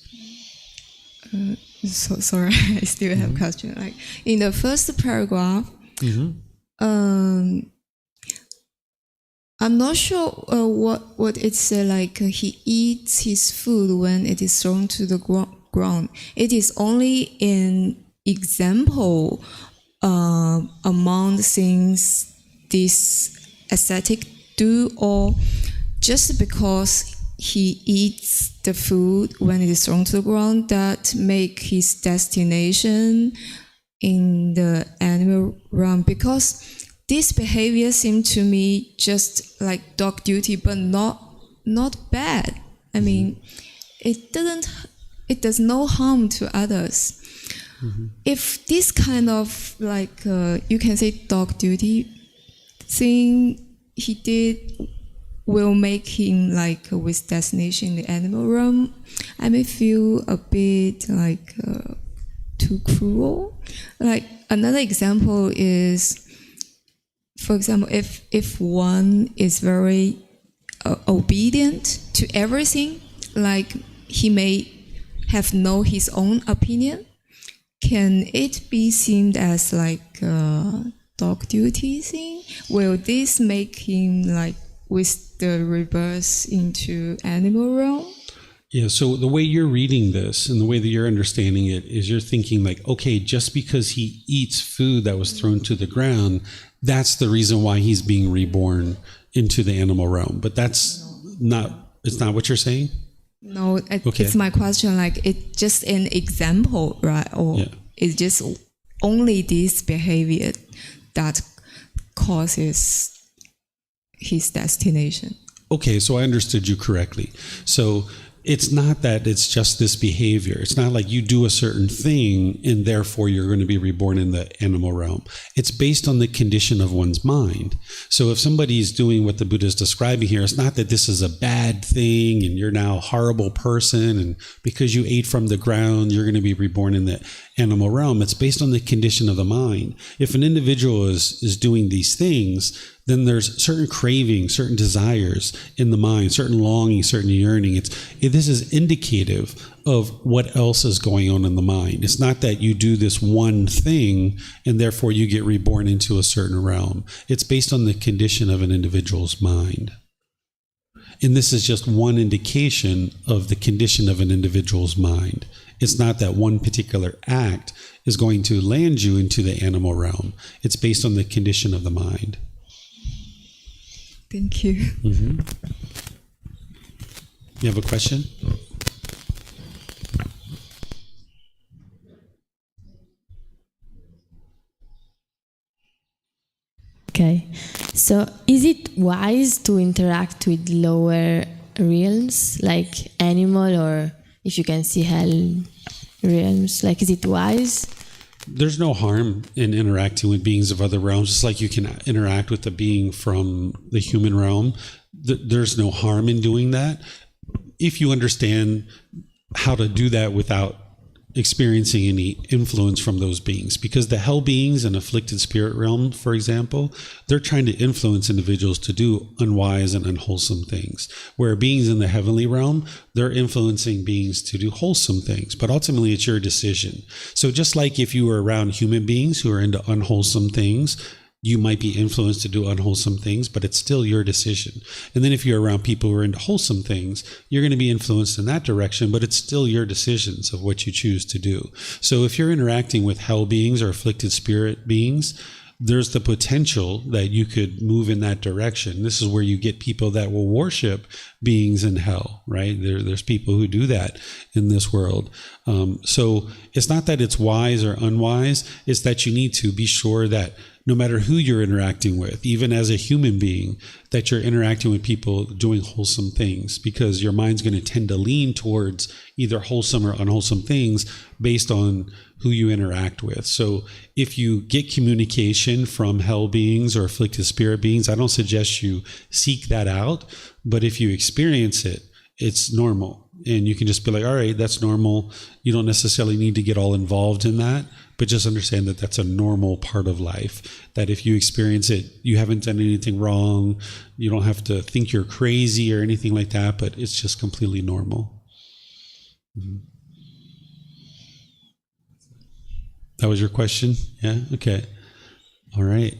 So sorry, I still have a question. In the first paragraph, I'm not sure what it said. He eats his food when it is thrown to the ground. It is only an example among things this ascetic do, or just because he eats the food when it is thrown to the ground that make his destination in the animal realm, because this behavior seemed to me just like dog duty, but not bad. I mean, it does no harm to others. If this kind of like you can say dog duty thing he did will make him like with destination in the animal realm, I may feel a bit like too cruel. Like another example is, for example, if one is very obedient to everything, like he may have his own opinion, can it be seen as like a dog duty thing? Will this make him like with the reverse into animal realm? Yeah, so the way you're reading this and the way that you're understanding it is you're thinking like, okay, just because he eats food that was thrown to the ground, that's the reason why he's being reborn into the animal realm. But it's not what you're saying? No, it's my question, like it's just an example, right? Or it's just only this behavior that causes his destination. Okay, so I understood you correctly. So it's not that it's just this behavior. It's not like you do a certain thing and therefore you're going to be reborn in the animal realm. It's based on the condition of one's mind. So if somebody's doing what the Buddha is describing here, it's not that this is a bad thing and you're now a horrible person and because you ate from the ground, you're going to be reborn in the animal realm. It's based on the condition of the mind. If an individual is doing these things, then there's certain cravings, certain desires in the mind, certain longing, certain yearning. This is indicative of what else is going on in the mind. It's not that you do this one thing and therefore you get reborn into a certain realm. It's based on the condition of an individual's mind. And this is just one indication of the condition of an individual's mind. It's not that one particular act is going to land you into the animal realm. It's based on the condition of the mind. Thank you. Mm-hmm. You have a question? Okay. So is it wise to interact with lower realms, like animal, or if you can see hell realms? Like, is it wise? There's no harm in interacting with beings of other realms, just like you can interact with a being from the human realm. There's no harm in doing that if you understand how to do that without experiencing any influence from those beings. Because the hell beings and afflicted spirit realm, for example, they're trying to influence individuals to do unwise and unwholesome things. Where beings in the heavenly realm, they're influencing beings to do wholesome things. But ultimately, it's your decision. So just like if you were around human beings who are into unwholesome things, you might be influenced to do unwholesome things, but it's still your decision. And then if you're around people who are into wholesome things, you're going to be influenced in that direction, but it's still your decisions of what you choose to do. So if you're interacting with hell beings or afflicted spirit beings, there's the potential that you could move in that direction. This is where you get people that will worship beings in hell, right? There's people who do that in this world. So it's not that it's wise or unwise, it's that you need to be sure that no matter who you're interacting with, even as a human being, that you're interacting with people doing wholesome things, because your mind's going to tend to lean towards either wholesome or unwholesome things based on who you interact with. So if you get communication from hell beings or afflicted spirit beings, I don't suggest you seek that out, but if you experience it, it's normal. And you can just be like, all right, that's normal. You don't necessarily need to get all involved in that, but just understand that that's a normal part of life. That if you experience it, you haven't done anything wrong. You don't have to think you're crazy or anything like that, but it's just completely normal. Mm-hmm. That was your question? Yeah? Okay. All right.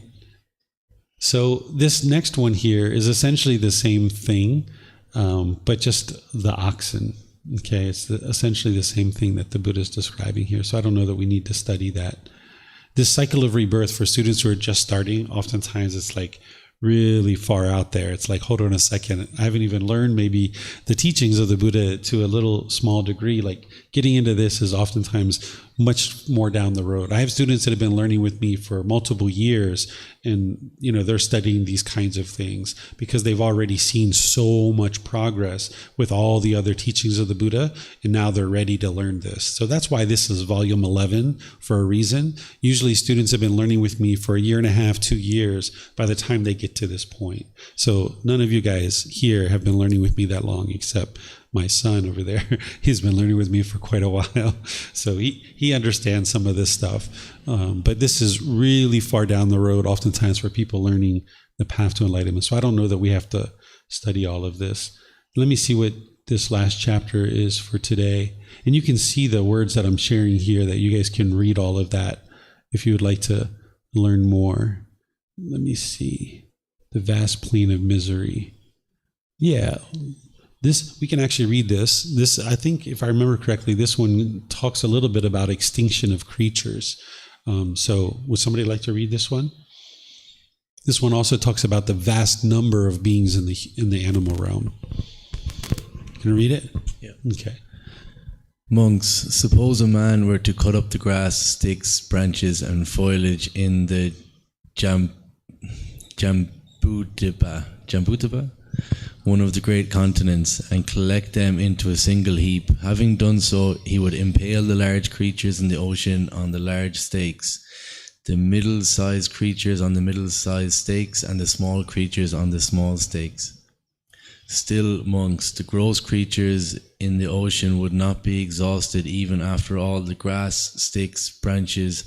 So this next one here is essentially the same thing, but just the oxen. Okay, it's essentially the same thing that the Buddha is describing here. So I don't know that we need to study that. This cycle of rebirth for students who are just starting, oftentimes it's like really far out there. It's like, hold on a second, I haven't even learned maybe the teachings of the Buddha to a little small degree. Like getting into this is oftentimes much more down the road. I have students that have been learning with me for multiple years, and they're studying these kinds of things because they've already seen so much progress with all the other teachings of the Buddha, and now they're ready to learn this. So that's why this is volume 11 for a reason. Usually students have been learning with me for 1.5 years, 2 years by the time they get to this point. So none of you guys here have been learning with me that long, except my son over there. He's been learning with me for quite a while. So he understands some of this stuff. But this is really far down the road, oftentimes for people learning the path to enlightenment. So I don't know that we have to study all of this. Let me see what this last chapter is for today. And you can see the words that I'm sharing here, that you guys can read all of that if you would like to learn more. Let me see. The vast plain of misery. Yeah. This, we can actually read this. This, I think, if I remember correctly, this one talks a little bit about extinction of creatures. So would somebody like to read this one? This one also talks about the vast number of beings in the animal realm. Can I read it? Yeah. Okay. Monks, suppose a man were to cut up the grass, sticks, branches, and foliage in the Jambudvipa, one of the great continents, and collect them into a single heap. Having done so, he would impale the large creatures in the ocean on the large stakes, the middle-sized creatures on the middle-sized stakes, and the small creatures on the small stakes. Still, monks, the gross creatures in the ocean would not be exhausted even after all the grass, sticks, branches,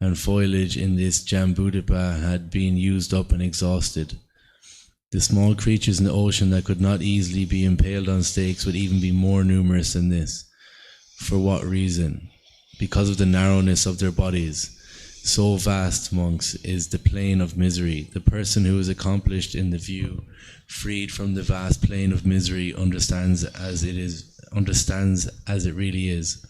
and foliage in this Jambudvipa had been used up and exhausted. The small creatures in the ocean that could not easily be impaled on stakes would even be more numerous than this. For what reason? Because of the narrowness of their bodies. So vast, monks, is the plain of misery. The person who is accomplished in the view, freed from the vast plain of misery, understands as it really is.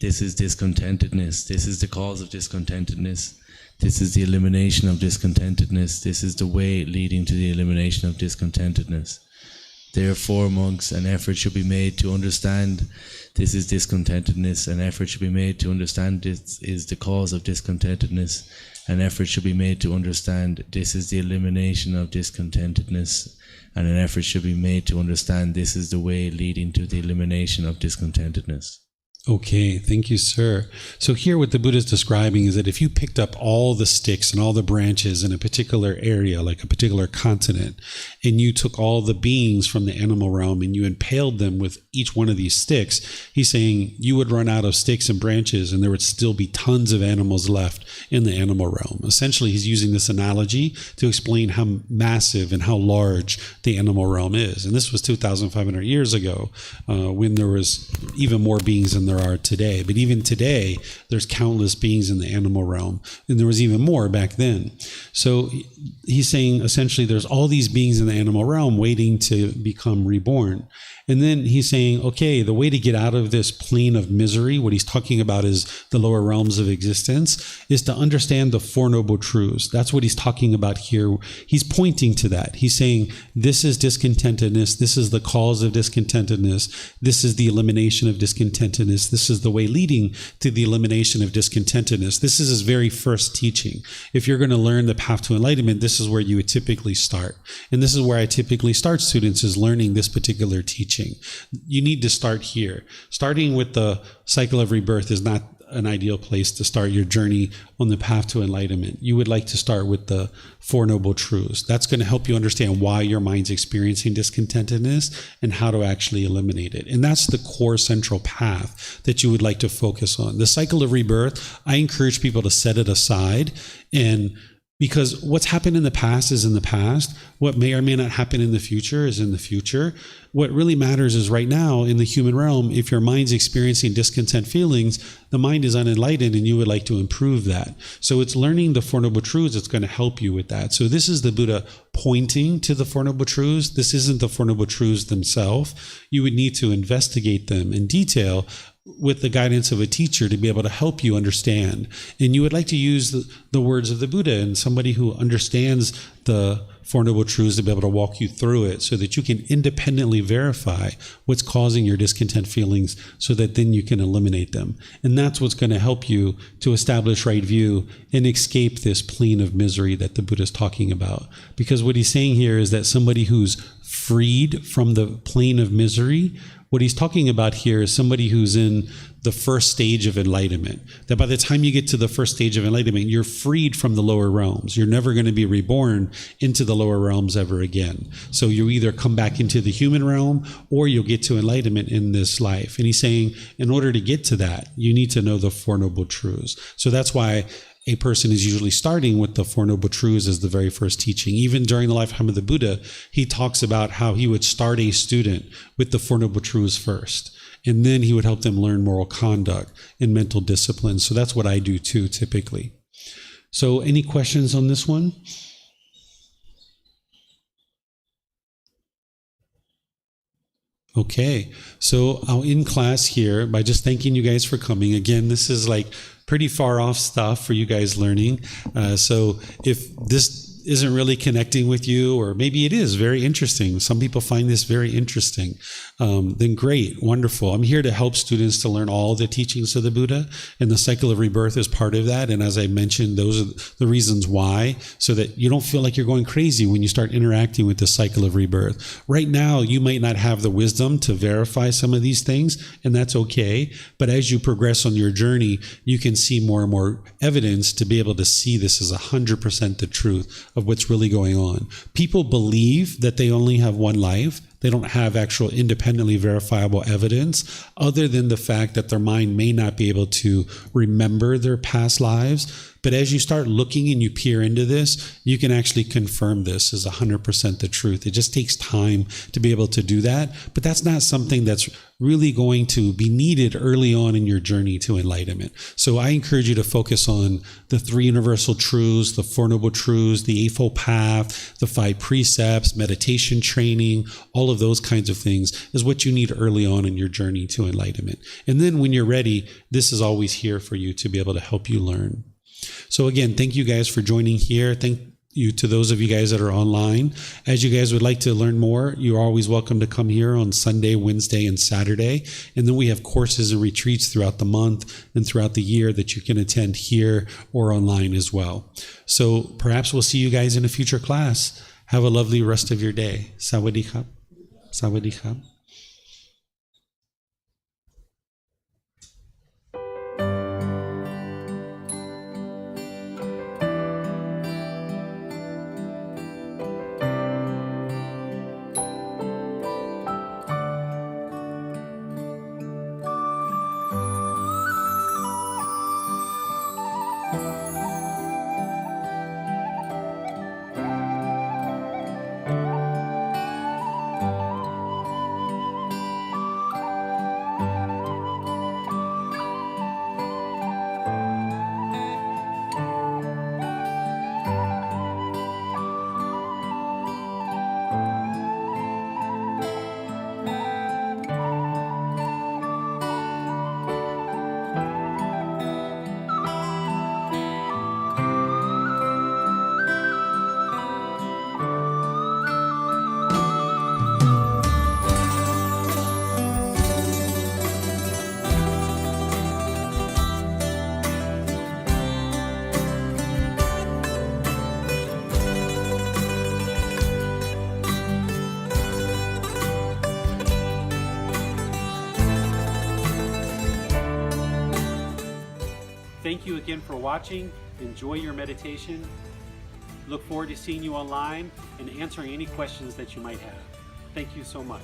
This is discontentedness. This is the cause of discontentedness. This is the elimination of discontentedness. This is the way leading to the elimination of discontentedness. Therefore, monks, an effort should be made to understand this is discontentedness. An effort should be made to understand this is the cause of discontentedness. An effort should be made to understand this is the elimination of discontentedness. And an effort should be made to understand this is the way leading to the elimination of discontentedness. Okay, thank you, sir. So here what the Buddha is describing is that if you picked up all the sticks and all the branches in a particular area, like a particular continent, and you took all the beings from the animal realm and you impaled them with each one of these sticks, he's saying you would run out of sticks and branches and there would still be tons of animals left in the animal realm. Essentially, he's using this analogy to explain how massive and how large the animal realm is. And this was 2,500 years ago, when there was even more beings than there are today. But even today, there's countless beings in the animal realm, and there was even more back then. So he's saying essentially there's all these beings in the animal realm waiting to become reborn. And then he's saying, okay, the way to get out of this plane of misery, what he's talking about is the lower realms of existence, is to understand the Four Noble Truths. That's what he's talking about here. He's pointing to that. He's saying, this is discontentedness. This is the cause of discontentedness. This is the elimination of discontentedness. This is the way leading to the elimination of discontentedness. This is his very first teaching. If you're going to learn the path to enlightenment, this is where you would typically start. And this is where I typically start students, is learning this particular teaching. You need to start here. Starting with the cycle of rebirth is not an ideal place to start your journey on the path to enlightenment. You would like to start with the Four Noble Truths. That's going to help you understand why your mind's experiencing discontentedness and how to actually eliminate it. And that's the core central path that you would like to focus on. The cycle of rebirth, I encourage people to set it aside, and because what's happened in the past is in the past. What may or may not happen in the future is in the future. What really matters is right now in the human realm, if your mind's experiencing discontent feelings, the mind is unenlightened and you would like to improve that. So it's learning the Four Noble Truths that's going to help you with that. So this is the Buddha pointing to the Four Noble Truths. This isn't the Four Noble Truths themselves. You would need to investigate them in detail, with the guidance of a teacher to be able to help you understand. And you would like to use the words of the Buddha and somebody who understands the Four Noble Truths to be able to walk you through it so that you can independently verify what's causing your discontent feelings so that then you can eliminate them. And that's what's going to help you to establish right view and escape this plane of misery that the Buddha is talking about. Because what he's saying here is that somebody who's freed from the plane of misery, what he's talking about here is somebody who's in the first stage of enlightenment. That by the time you get to the first stage of enlightenment, you're freed from the lower realms. You're never going to be reborn into the lower realms ever again. So you either come back into the human realm or you'll get to enlightenment in this life. And he's saying, in order to get to that, you need to know the Four Noble Truths. So that's why a person is usually starting with the Four Noble Truths as the very first teaching. Even during the lifetime of the Buddha, he talks about how he would start a student with the Four Noble Truths first. And then he would help them learn moral conduct and mental discipline. So that's what I do too, typically. So any questions on this one? Okay, so I'll end class here by just thanking you guys for coming. Again, this is like pretty far off stuff for you guys learning. So if this isn't really connecting with you, or maybe it is very interesting, some people find this very interesting, then great, wonderful. I'm here to help students to learn all the teachings of the Buddha, and the cycle of rebirth is part of that. And as I mentioned, those are the reasons why, so that you don't feel like you're going crazy when you start interacting with the cycle of rebirth. Right now, you might not have the wisdom to verify some of these things, and that's okay. But as you progress on your journey, you can see more and more evidence to be able to see this as 100% the truth of what's really going on. People believe that they only have one life. They don't have actual independently verifiable evidence other than the fact that their mind may not be able to remember their past lives. But as you start looking and you peer into this, you can actually confirm this as 100% the truth. It just takes time to be able to do that. But that's not something that's really going to be needed early on in your journey to enlightenment. So I encourage you to focus on the three universal truths, the Four Noble Truths, the Eightfold Path, the 5 precepts, meditation training, all of those kinds of things is what you need early on in your journey to enlightenment. And then when you're ready, this is always here for you to be able to help you learn. So again, thank you guys for joining here. Thank you to those of you guys that are online. As you guys would like to learn more, you're always welcome to come here on Sunday, Wednesday, and Saturday. And then we have courses and retreats throughout the month and throughout the year that you can attend here or online as well. So perhaps we'll see you guys in a future class. Have a lovely rest of your day. Sawadee khap. Sawadee khap. Thank you again for watching. Enjoy your meditation. Look forward to seeing you online and answering any questions that you might have. Thank you so much.